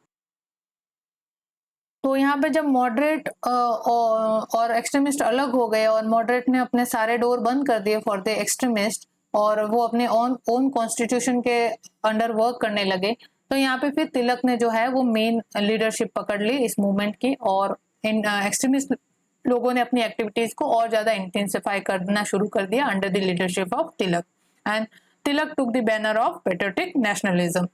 तो यहाँ पे जब मॉडरेट और एक्सट्रीमिस्ट अलग हो गए और मॉडरेट ने अपने सारे डोर बंद कर दिए फॉर द एक्सट्रीमिस्ट और वो अपने ओन कॉन्स्टिट्यूशन के अंडर वर्क करने लगे, तो यहाँ पे फिर तिलक ने जो है वो मेन लीडरशिप पकड़ ली इस मूवमेंट की और इन एक्सट्रीमिस्ट लोगों ने अपनी एक्टिविटीज को और ज्यादा इंटेंसिफाई करना शुरू कर दिया under the leadership of Tilak. And Tilak took the banner of patriotic nationalism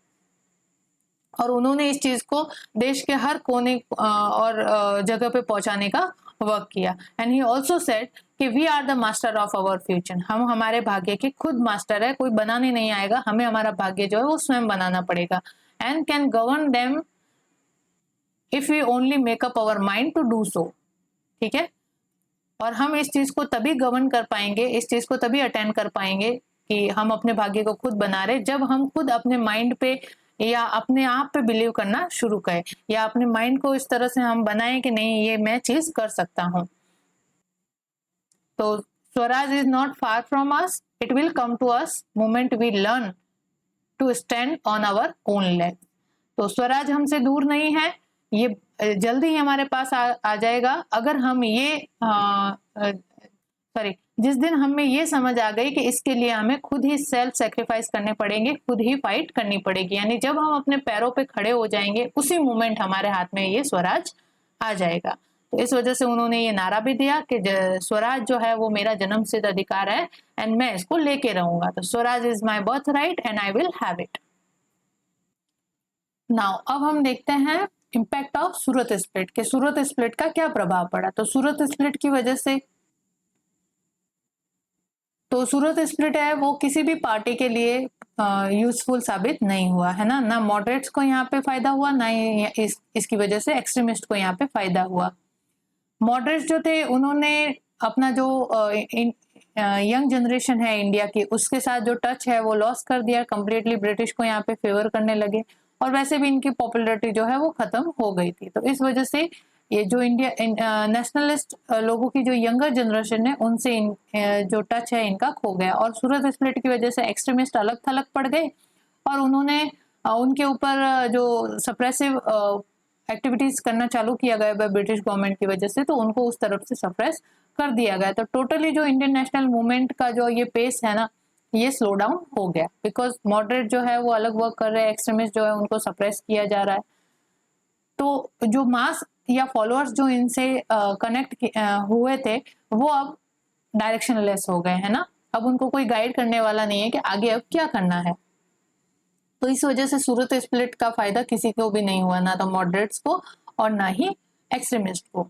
और उन्होंने इस चीज को देश के हर कोने और जगह पे पहुंचाने का वर्क किया। एंड ही ऑल्सो सेड कि we are the master of our future, हम हमारे भाग्य के खुद मास्टर है, कोई बनाने नहीं आएगा, हमें हमारा भाग्य जो है वो स्वयं बनाना पड़ेगा। And can govern them if we only make up our mind to do so. ठीक है, और हम इस चीज को तभी गवर्न कर पाएंगे, इस चीज को तभी अटेंड कर पाएंगे कि हम अपने भाग्य को खुद बना रहे जब हम खुद अपने माइंड पे या अपने आप पे बिलीव करना शुरू करें या अपने माइंड को इस तरह से हम बनाएं कि नहीं ये मैं चीज कर सकता हूं। तो swaraj is not far from us, it will come to us moment we learn to stand on our own leg. तो स्वराज हमसे दूर नहीं है, ये जल्दी ही हमारे पास आ जाएगा अगर हम ये जिस दिन हमें ये समझ आ गई कि इसके लिए हमें खुद ही सेल्फ सेक्रीफाइस करने पड़ेंगे, खुद ही फाइट करनी पड़ेगी, यानी जब हम अपने पैरों पे खड़े हो जाएंगे उसी मोमेंट हमारे हाथ में ये स्वराज आ जाएगा। तो इस वजह से उन्होंने ये नारा भी दिया कि स्वराज जो है वो मेरा जन्मसिद्ध अधिकार है एंड मैं इसको लेके रहूंगा। तो swaraj is my birth right and I will have it. Now अब हम देखते हैं इम्पैक्ट ऑफ सूरत स्प्लिट के सूरत स्प्लिट का क्या प्रभाव पड़ा। तो सूरत स्प्लिट की वजह से सूरत स्प्लिट है वो किसी भी पार्टी के लिए यूजफुल साबित नहीं हुआ है ना मॉडरेट्स को यहाँ पे फायदा हुआ, ना ही इसकी वजह से एक्सट्रीमिस्ट को यहाँ पे फायदा हुआ। मॉडरेट्स जो थे उन्होंने अपना जो यंग जनरेशन है इंडिया की उसके साथ जो टच है वो लॉस कर दिया, कंप्लीटली ब्रिटिश को यहाँ पे फेवर करने लगे और वैसे भी इनकी पॉपुलैरिटी जो है वो खत्म हो गई थी। तो इस वजह से ये जो इंडिया नेशनलिस्ट लोगों की जो यंगर जनरेशन है उनसे जो टच है इनका खो गया और सूरत स्प्लिट की वजह से एक्सट्रीमिस्ट अलग थलग पड़ गए और उन्होंने उनके ऊपर जो सप्रेसिव एक्टिविटीज करना चालू किया गया ब्रिटिश गवर्नमेंट की वजह से, तो उनको उस तरफ से सप्रेस कर दिया गया। तो टोटली जो इंडियन नेशनल मूवमेंट का जो ये पेस है ना ये स्लो डाउन हो गया, बिकॉज मॉडरेट जो है वो अलग वर्क कर रहे हैं, एक्सट्रीमिस्ट जो है उनको सप्रेस किया जा रहा है। तो जो मास या फॉलोअर्स जो इनसे कनेक्ट हुए थे वो अब डायरेक्शनलेस हो गए हैं ना, अब उनको कोई गाइड करने वाला नहीं है कि आगे अब क्या करना है। तो इस वजह से सूरत स्प्लिट का फायदा किसी को भी नहीं हुआ, ना तो मॉडरेट्स को और ना ही एक्सट्रीमिस्ट को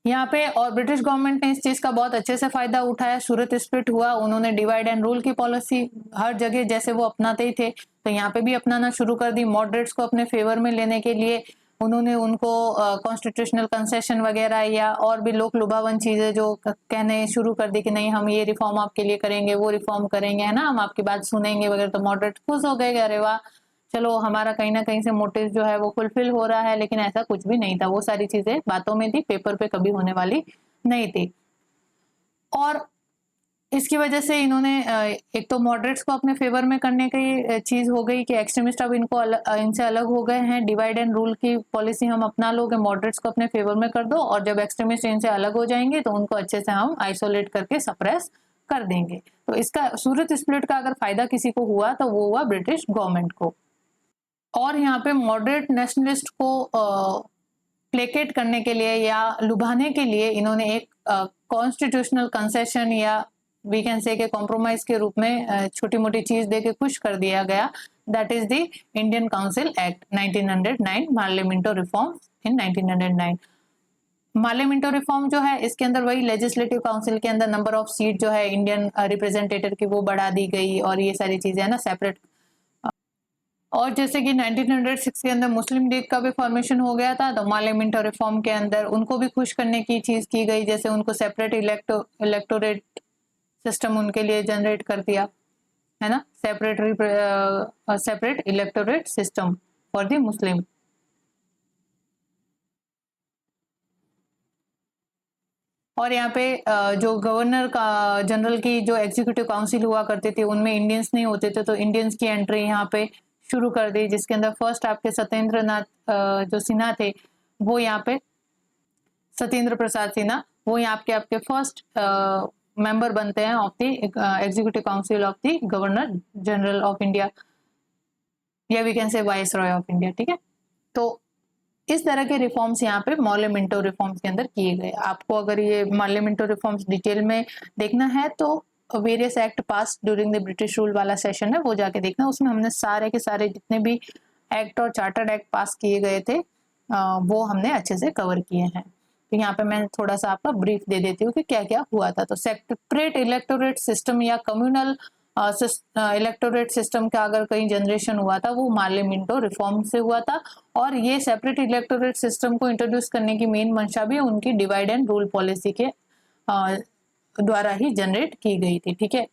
यहाँ पे। और ब्रिटिश गवर्नमेंट ने इस चीज का बहुत अच्छे से फायदा उठाया। सूरत स्प्लिट हुआ, उन्होंने डिवाइड एंड रूल की पॉलिसी हर जगह जैसे वो अपनाते ही थे तो यहाँ पे भी अपनाना शुरू कर दी। मॉडरेट्स को अपने फेवर में लेने के लिए उन्होंने उनको कॉन्स्टिट्यूशनल कंसेशन वगैरह या और भी लोक लुभावन चीजें जो कहने शुरू कर दी कि नहीं हम ये रिफॉर्म आपके लिए करेंगे, वो रिफॉर्म करेंगे, है ना, हम आपकी बात सुनेंगे वगैरह। तो मॉडरेट खुश हो गए, अरे वाह चलो हमारा कहीं ना कहीं से मोटिव जो है वो फुलफिल हो रहा है। लेकिन ऐसा कुछ भी नहीं था, वो सारी चीजें बातों में थी, पेपर पे कभी होने वाली नहीं थी। और इसकी वजह से इन्होंने एक तो मॉडरेट्स को अपने फेवर में करने की चीज हो गई कि एक्सट्रीमिस्ट अब इनसे अलग हो गए हैं, डिवाइड एंड रूल की पॉलिसी हम अपना लोगे, मॉडरेट्स को अपने फेवर में कर दो और जब एक्सट्रीमिस्ट इनसे अलग हो जाएंगे तो उनको अच्छे से हम आइसोलेट करके सप्रेस कर देंगे। तो इसका सूरत स्प्लिट का अगर फायदा किसी को हुआ तो वो हुआ ब्रिटिश गवर्नमेंट को। और यहाँ पे मॉडरेट नेशनलिस्ट को प्लेकेट करने के लिए या लुभाने के लिए इन्होंने एक कॉन्स्टिट्यूशनल कंसेशन या वी कैन से के कॉम्प्रोमाइज के रूप में छोटी मोटी चीज देके खुश कर दिया गया, that is the Indian council act 1909, Morley Minto reform in 1909। Morley Minto reform जो है इसके अंदर वही लेजिस्लेटिव काउंसिल के अंदर नंबर ऑफ सीट जो है इंडियन रिप्रेजेंटेटिव की वो बढ़ा दी गई और ये सारी चीजें है ना सेपरेट। और जैसे कि 1906 के अंदर मुस्लिम लीग का भी फॉर्मेशन हो गया था, तो पार्लियामेंट और रिफॉर्म के अंदर उनको भी खुश करने की चीज की गई, जैसे उनको सेपरेट इलेक्टोरेट सिस्टम उनके लिए जनरेट कर दिया, है ना, separate electorate system for the Muslim. और यहाँ पे जो गवर्नर का जनरल की जो एग्जीक्यूटिव काउंसिल हुआ करती थी उनमें इंडियंस नहीं होते थे, तो इंडियंस की एंट्री यहाँ पे शुरू कर दी, जिसके अंदर फर्स्ट आपके सत्येंद्र नाथ जो सिन्हा थे वो यहाँ पे, सत्येंद्र प्रसाद सिन्हा, वो यहाँ के आपके फर्स्ट मेंबर बनते हैं of the executive council of the governor general of India, या we can say viceroy of India. ठीक है, तो इस तरह के रिफॉर्म्स यहाँ पे मॉर्ले मिंटो रिफॉर्म्स के अंदर किए गए। आपको अगर ये मॉर्ले मिंटो रिफॉर्म्स डिटेल में देखना है तो various act pass during the British rule वाला सेशन है, वो जाके देखना, उसमें हमने सारे के सारे जितने भी एक्ट और चार्टर्ड एक्ट पास किए गए थे वो हमने अच्छे से कवर किए हैं। तो यहाँ पे मैं थोड़ा सा आपका ब्रीफ दे देती हूँ कि क्या क्या हुआ था। तो सेपरेट इलेक्टोरेट सिस्टम या कम्युनल इलेक्टोरेट सिस्टम का अगर कहीं जनरेशन हुआ था वो मॉर्ले मिंटो रिफॉर्म से हुआ था, और ये सेपरेट इलेक्टोरेट सिस्टम को इंट्रोड्यूस करने की मेन मंशा भी उनकी डिवाइड एंड रूल पॉलिसी के द्वारा ही जनरेट की गई थी। ठीक है,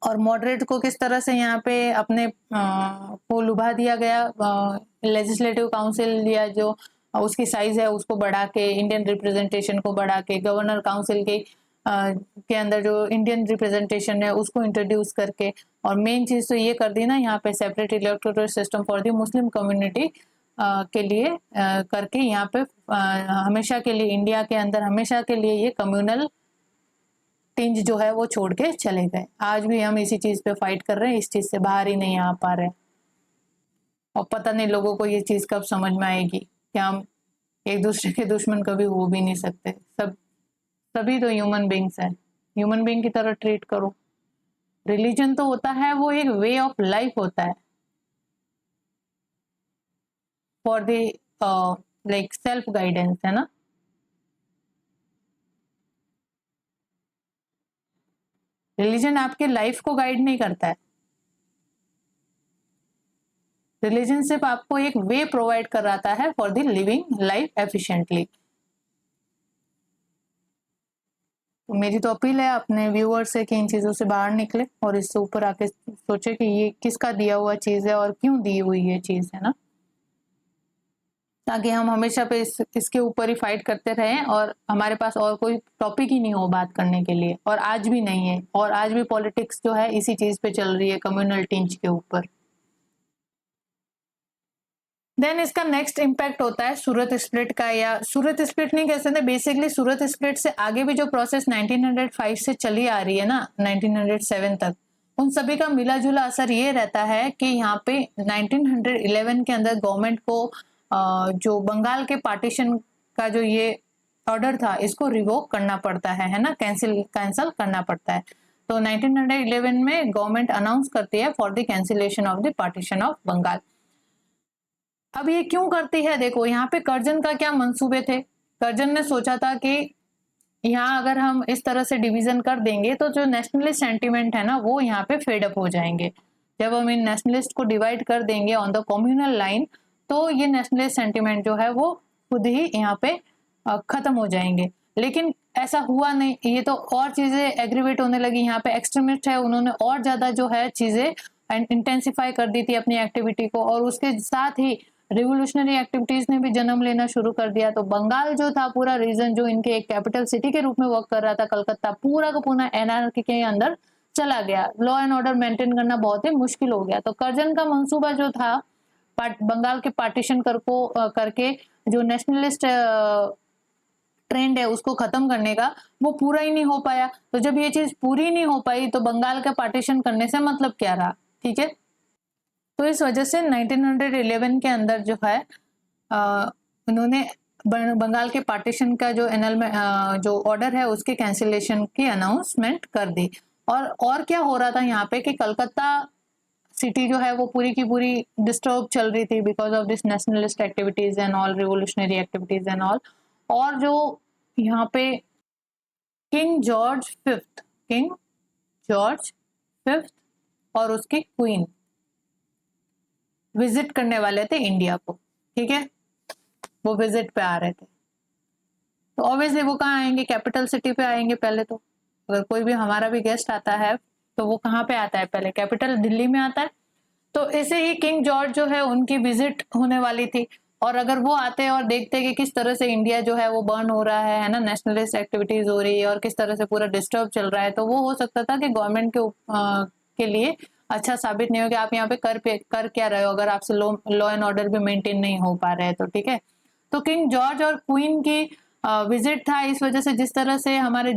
और मॉडरेट को किस तरह से यहाँ पे अपने को लुभा दिया गया, लेजिस्लेटिव काउंसिल या जो उसकी साइज है उसको बढ़ा के, इंडियन रिप्रेजेंटेशन को बढ़ा के, गवर्नर काउंसिल के अंदर जो इंडियन रिप्रेजेंटेशन है उसको इंट्रोड्यूस करके, और मेन चीज तो ये कर दी ना यहाँ पे separate electoral system for the Muslim community के लिए करके यहाँ पे हमेशा के लिए इंडिया के अंदर हमेशा के लिए ये कम्युनल टिंज जो है वो छोड़ के चले गए। आज भी हम इसी चीज पे फाइट कर रहे हैं, इस चीज से बाहर ही नहीं आ पा रहे, और पता नहीं लोगों को ये चीज कब समझ में आएगी कि हम एक दूसरे के दुश्मन कभी हो भी नहीं सकते, सभी तो ह्यूमन बींग्स हैं, ह्यूमन बींग की तरह ट्रीट करो। रिलीजन तो होता है वो एक वे ऑफ लाइफ होता है for the like self guidance, है ना। रिलीजन आपके लाइफ को गाइड नहीं करता है, रिलीजन सिर्फ आपको एक वे प्रोवाइड कराता है for the living life efficiently. तो मेरी तो अपील है अपने व्यूअर्स से कि इन चीजों से बाहर निकले और इससे ऊपर आके सोचे कि ये किसका दिया हुआ चीज है और क्यों दी हुई ये चीज, है ना, ताकि हम हमेशा पे इसके ऊपर ही फाइट करते रहें और हमारे पास और कोई टॉपिक ही नहीं हो बात करने के लिए। और आज भी नहीं है, और आज भी पॉलिटिक्स जो है इसी चीज पे चल रही है, कम्युनल टिंच के ऊपर। देन इसका नेक्स्ट इम्पैक्ट होता है सूरत स्प्लिट का, या सूरत स्प्लिट नहीं कह सकते, बेसिकली सूरत स्प्लिट से आगे भी जो प्रोसेस 1905 से चली आ रही है ना 1907 तक, उन सभी का मिला जुला असर ये रहता है कि यहाँ पे 1911 के अंदर गवर्नमेंट को जो बंगाल के पार्टीशन का जो ये ऑर्डर था इसको रिवोक करना पड़ता है ना, कैंसिल करना पड़ता है। तो 1911 में गवर्नमेंट अनाउंस करती है for the cancellation of the partition of Bengal. अब ये क्यों करती है, देखो यहाँ पे कर्जन का क्या मंसूबे थे। कर्जन ने सोचा था कि यहाँ अगर हम इस तरह से डिवीजन कर देंगे तो जो नेशनलिस्ट सेंटिमेंट है ना वो यहाँ पे फेड अप हो जाएंगे। जब हम इन नेशनलिस्ट को डिवाइड कर देंगे ऑन द कम्युनल लाइन तो ये नेशनलिस्ट सेंटिमेंट जो है वो खुद ही यहाँ पे खत्म हो जाएंगे। लेकिन ऐसा हुआ नहीं, ये तो और चीजें एग्रीवेट होने लगी। यहाँ पे एक्सट्रीमिस्ट है, उन्होंने और ज्यादा जो है चीजें इंटेंसिफाई कर दी थी अपनी एक्टिविटी को, और उसके साथ ही रिवोल्यूशनरी एक्टिविटीज ने भी जन्म लेना शुरू कर दिया। तो बंगाल जो था पूरा रीजन जो इनके एक कैपिटल सिटी के रूप में वर्क कर रहा था, कलकत्ता, पूरा का पूरा एनार्की के अंदर चला गया। लॉ एंड ऑर्डर मेंटेन करना बहुत ही मुश्किल हो गया। तो कर्जन का मंसूबा जो था बंगाल के पार्टीशन करके जो नेशनलिस्ट ट्रेंड है उसको खत्म करने का, वो पूरा ही नहीं हो पाया। तो जब ये चीज पूरी नहीं हो पाई तो बंगाल का पार्टीशन करने से मतलब क्या रहा, ठीक है। तो इस वजह से 1911 के अंदर जो है उन्होंने बंगाल के पार्टीशन का जो जो ऑर्डर है उसके कैंसिलेशन की अनाउंसमेंट कर दी। और क्या हो रहा था यहाँ पे कि कलकत्ता सिटी जो है वो पूरी की पूरी डिस्टर्ब चल रही थी because of this nationalist activities and all, revolutionary activities and all. और जो यहाँ पे किंग जॉर्ज फिफ्थ और उसकी क्वीन विजिट करने वाले थे इंडिया को, ठीक है, वो विजिट पे आ रहे थे। तो ऑब्वियसली वो कहाँ आएंगे, कैपिटल सिटी पे आएंगे पहले। तो अगर कोई भी हमारा भी गेस्ट आता है तो वो कहाँ पे आता है, पहले कैपिटल दिल्ली में आता है। तो ऐसे ही किंग जॉर्ज जो है उनकी विजिट होने वाली थी, और अगर वो आते और देखते कि किस तरह से इंडिया जो है वो बर्न हो रहा है ना, नेशनलिस्ट एक्टिविटीज हो रही है और किस तरह से पूरा डिस्टर्ब चल रहा है, तो वो हो सकता था कि गवर्नमेंट के लिए अच्छा साबित नहीं हो कि आप यहाँ पे कर क्या रहे हो, अगर आपसे लॉ एंड ऑर्डर भी मेंटेन नहीं हो पा रहे हैं तो, ठीक है। तो किंग जॉर्ज और क्वीन की विजिट था, इस वजह से जिस तरह से हमारे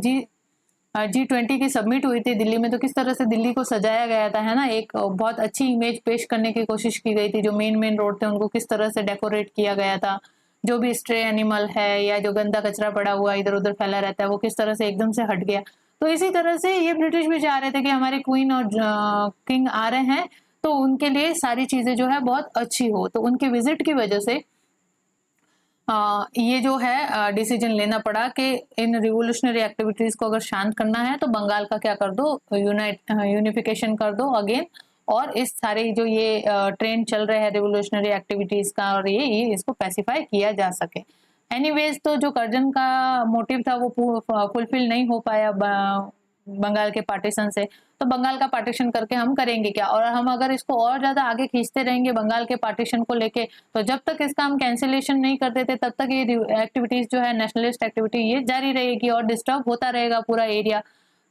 G20 की सबमिट हुई थी दिल्ली में, तो किस तरह से दिल्ली को सजाया गया था, है ना, एक बहुत अच्छी इमेज पेश करने की कोशिश की गई थी। जो मेन रोड थे उनको किस तरह से डेकोरेट किया गया था, जो भी स्ट्रे एनिमल है या जो गंदा कचरा पड़ा हुआ इधर उधर फैला रहता है वो किस तरह से एकदम से हट गया। तो इसी तरह से ये ब्रिटिश भी चाह रहे थे कि हमारे क्वीन और किंग आ रहे हैं तो उनके लिए सारी चीजें जो है बहुत अच्छी हो। तो उनके विजिट की वजह से ये जो है डिसीजन लेना पड़ा कि इन रिवोल्यूशनरी एक्टिविटीज को अगर शांत करना है तो बंगाल का क्या कर दो, यूनिफिकेशन कर दो अगेन, और इस सारे जो ये ट्रेंड चल रहे हैं रिवोल्यूशनरी एक्टिविटीज का, और ये इसको पैसिफाई किया जा सके। एनीवेज तो जो कर्जन का मोटिव था वो फुलफिल नहीं हो पाया बंगाल के पार्टीशन से। तो बंगाल का पार्टीशन करके हम करेंगे क्या, और हम अगर इसको और ज्यादा आगे खींचते रहेंगे बंगाल के पार्टीशन को लेके, तो जब तक इसका हम कैंसिलेशन नहीं कर देते तब तक ये एक्टिविटीज जो है नेशनलिस्ट एक्टिविटी ये जारी रहेगी और डिस्टर्ब होता रहेगा पूरा एरिया।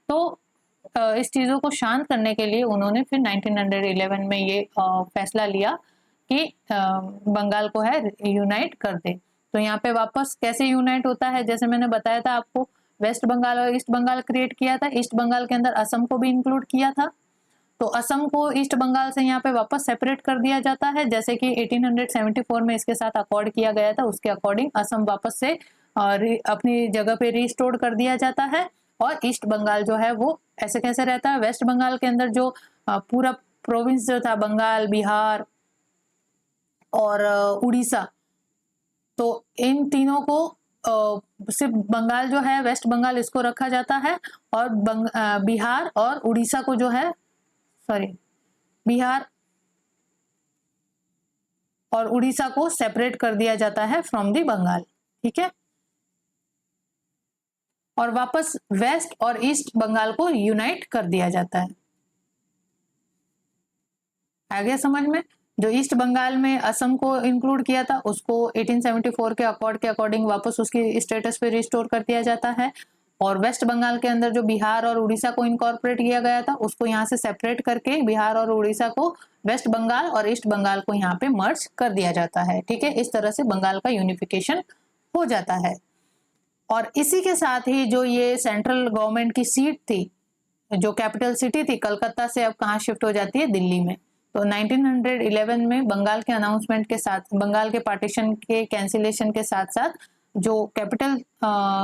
तो इस चीजों को शांत करने के लिए उन्होंने फिर 1911 में ये फैसला लिया कि बंगाल को है यूनाइट कर दे। तो यहाँ पे वापस कैसे यूनाइट होता है, जैसे मैंने बताया था आपको, वेस्ट बंगाल और ईस्ट बंगाल क्रिएट किया था। ईस्ट बंगाल के अंदर असम को भी इंक्लूड किया था। तो असम को ईस्ट बंगाल से यहाँ पे वापस सेपरेट कर दिया जाता है, जैसे कि 1874 में इसके साथ अकॉर्ड किया गया था, उसके अकॉर्डिंग असम वापस से अपनी जगह पे रिस्टोर कर दिया जाता है। और ईस्ट बंगाल जो है वो ऐसे कैसे रहता है, वेस्ट बंगाल के अंदर जो पूरा प्रोविंस जो था, बंगाल, बिहार और उड़ीसा, तो इन तीनों को सिर्फ बंगाल जो है, वेस्ट बंगाल, इसको रखा जाता है, और बिहार और उड़ीसा को जो है, सॉरी, बिहार और उड़ीसा को सेपरेट कर दिया जाता है फ्रॉम दी बंगाल, ठीक है। और वापस वेस्ट और ईस्ट बंगाल को यूनाइट कर दिया जाता है। आ गया समझ में? जो ईस्ट बंगाल में असम को इंक्लूड किया था उसको 1874 के अकॉर्ड के अकॉर्डिंग वापस उसकी स्टेटस पे रिस्टोर कर दिया जाता है, और वेस्ट बंगाल के अंदर जो बिहार और उड़ीसा को इनकॉर्पोरेट किया गया था उसको यहाँ से सेपरेट करके बिहार और उड़ीसा को वेस्ट बंगाल और ईस्ट बंगाल को यहाँ पे मर्ज कर दिया जाता है, ठीक है। इस तरह से बंगाल का यूनिफिकेशन हो जाता है। और इसी के साथ ही जो ये सेंट्रल गवर्नमेंट की सीट थी, जो कैपिटल सिटी थी, कलकत्ता से अब कहाँ शिफ्ट हो जाती है, दिल्ली में। तो 1911 में बंगाल के अनाउंसमेंट के साथ, बंगाल के पार्टीशन के कैंसिलेशन के साथ साथ जो कैपिटल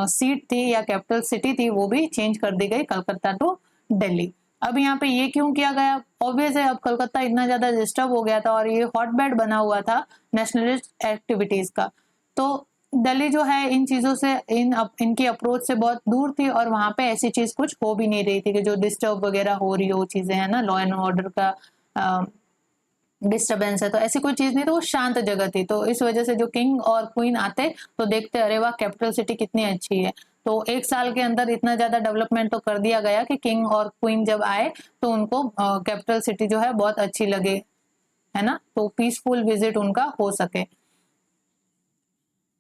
सीट थी या कैपिटल सिटी थी वो भी चेंज कर दी गई, कलकत्ता टू दिल्ली। अब यहाँ पे ये क्यों किया गया, ऑब्वियस है, अब कलकत्ता इतना ज्यादा डिस्टर्ब हो गया था और ये हॉटबेड बना हुआ था नेशनलिस्ट एक्टिविटीज का। तो दिल्ली जो है इन चीजों से, इनकी अप्रोच से बहुत दूर थी, और वहां पे ऐसी चीज कुछ हो भी नहीं रही थी कि जो डिस्टर्ब वगैरह हो रही हो चीजें, है ना, लॉ एंड ऑर्डर का डिस्टरबेंस है, तो ऐसी कोई चीज नहीं, तो वो शांत जगह थी। तो इस वजह से जो किंग और क्वीन आते तो देखते, अरे वाह, कैपिटल सिटी कितनी अच्छी है। तो एक साल के अंदर इतना ज्यादा डेवलपमेंट तो कर दिया गया कि किंग और क्वीन जब आए तो उनको कैपिटल सिटी जो है बहुत अच्छी लगे, है ना, तो पीसफुल विजिट उनका हो सके।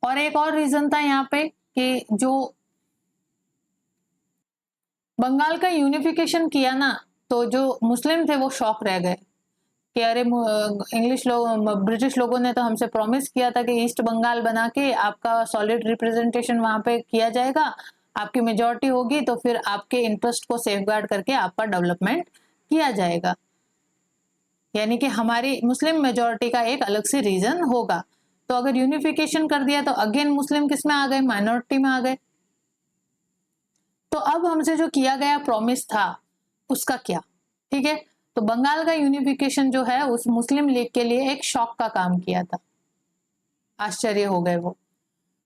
और एक और रीजन था यहाँ पे कि जो बंगाल का यूनिफिकेशन किया ना, तो जो मुस्लिम थे वो शॉक रह गए कि अरे इंग्लिश लोग, ब्रिटिश लोगों ने तो हमसे प्रॉमिस किया था कि ईस्ट बंगाल बना के आपका सॉलिड रिप्रेजेंटेशन वहां पे किया जाएगा, आपकी मेजोरिटी होगी, तो फिर आपके इंटरेस्ट को सेफगार्ड करके आपका डेवलपमेंट किया जाएगा, यानी कि हमारी मुस्लिम मेजोरिटी का एक अलग से रीजन होगा। तो अगर यूनिफिकेशन कर दिया तो अगेन मुस्लिम किस में आ गए, माइनॉरिटी में आ गए। तो अब हमसे जो किया गया प्रॉमिस था उसका क्या, ठीक है। तो बंगाल का यूनिफिकेशन जो है उस मुस्लिम लीग के लिए एक शॉक का काम किया था, आश्चर्य हो गए वो।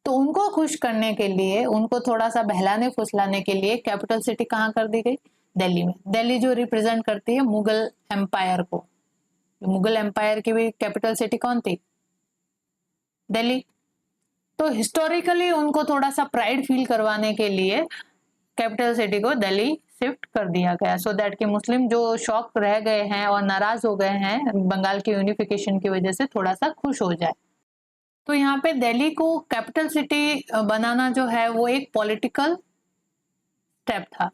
तो उनको खुश करने के लिए, उनको थोड़ा सा बहलाने फुसलाने के लिए कैपिटल सिटी कहाँ कर दी गई, दिल्ली में। दिल्ली जो रिप्रेजेंट करती है मुगल एम्पायर को, मुगल एम्पायर की भी कैपिटल सिटी कौन थी? दिल्ली। तो हिस्टोरिकली उनको थोड़ा सा प्राइड फील करवाने के लिए कैपिटल सिटी को दिल्ली शिफ्ट कर दिया गया, सो दैट कि मुस्लिम जो शॉक रह गए हैं और नाराज हो गए हैं बंगाल की यूनिफिकेशन की वजह से, थोड़ा सा खुश हो जाए। तो यहाँ पे दिल्ली को कैपिटल सिटी बनाना जो है वो एक पॉलिटिकल स्टेप था,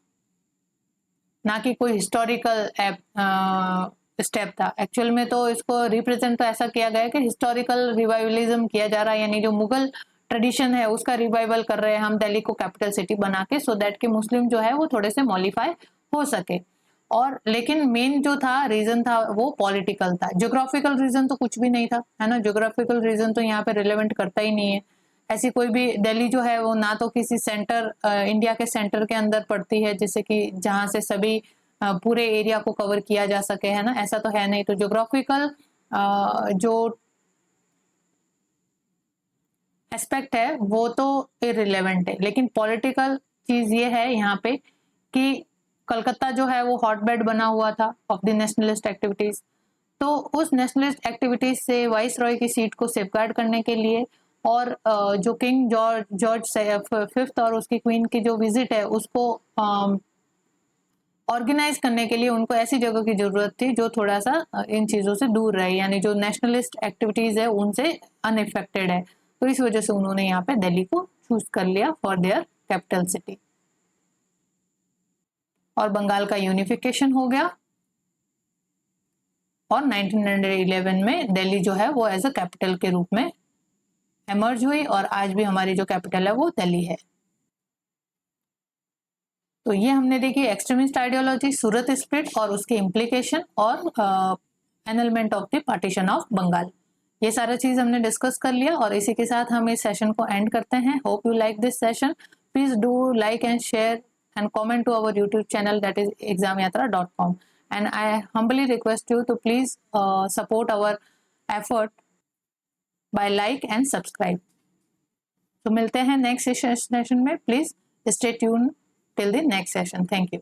ना कि कोई हिस्टोरिकल स्टेप था। एक्चुअल में तो इसको रिप्रेजेंट तो ऐसा किया गया है कि हिस्टोरिकल रिवाइवलिज्म किया जा रहा है, यानी जो मुगल ट्रेडिशन है उसका रिवाइवल कर रहे हैं हम दिल्ली को कैपिटल सिटी बना के, सो दैट कि मुस्लिम जो है वो थोड़े से मॉडिफाई हो सके। और लेकिन मेन जो था रीजन था वो पॉलिटिकल था, ज्योग्राफिकल रीजन तो कुछ भी नहीं था, है ना। ज्योग्राफिकल रीजन तो यहाँ पे रिलेवेंट करता ही नहीं है। ऐसी कोई भी दिल्ली जो है वो ना तो किसी सेंटर इंडिया के सेंटर के अंदर पड़ती है, जैसे कि जहां से सभी पूरे एरिया को कवर किया जा सके, है ना, ऐसा तो है नहीं। तो ज्योग्राफिकल जो एस्पेक्ट है वो तो इररिलेवेंट है, लेकिन पॉलिटिकल चीज ये है यहाँ पे कि कलकत्ता जो है वो हॉटबेड बना हुआ था ऑफ द नेशनलिस्ट एक्टिविटीज। तो उस नेशनलिस्ट एक्टिविटीज से वाइस रॉय की सीट को सेफगार्ड करने के लिए और जो किंग जॉर्ज फिफ्थ और उसकी क्वीन की जो विजिट है उसको ऑर्गेनाइज करने के लिए उनको ऐसी जगह की जरूरत थी जो थोड़ा सा इन चीजों से दूर रहे, यानी जो नेशनलिस्ट एक्टिविटीज है उनसे अनइफेक्टेड है। तो इस वजह से उन्होंने यहाँ पे दिल्ली को चूज कर लिया फॉर देयर कैपिटल सिटी, और बंगाल का यूनिफिकेशन हो गया। और 1911 में दिल्ली जो है वो एज अ कैपिटल के रूप में एमर्ज हुई, और आज भी हमारी जो कैपिटल है वो दिल्ली है। तो ये हमने देखी एक्सट्रीमिस्ट आइडियोलॉजी, सूरत स्प्लिट और उसके इम्प्लीकेशन, और annulment of the partition of Bengal. ये सारा चीज हमने डिस्कस कर लिया, और इसी के साथ हम इस सेशन को एंड करते हैं। Hope you like this session. Please do like and share and comment to our YouTube channel, that is examyatra.com, and I humbly request you to please support our effort by like and subscribe. तो मिलते हैं नेक्स्ट सेशन में, please stay tuned till the next session. Thank you.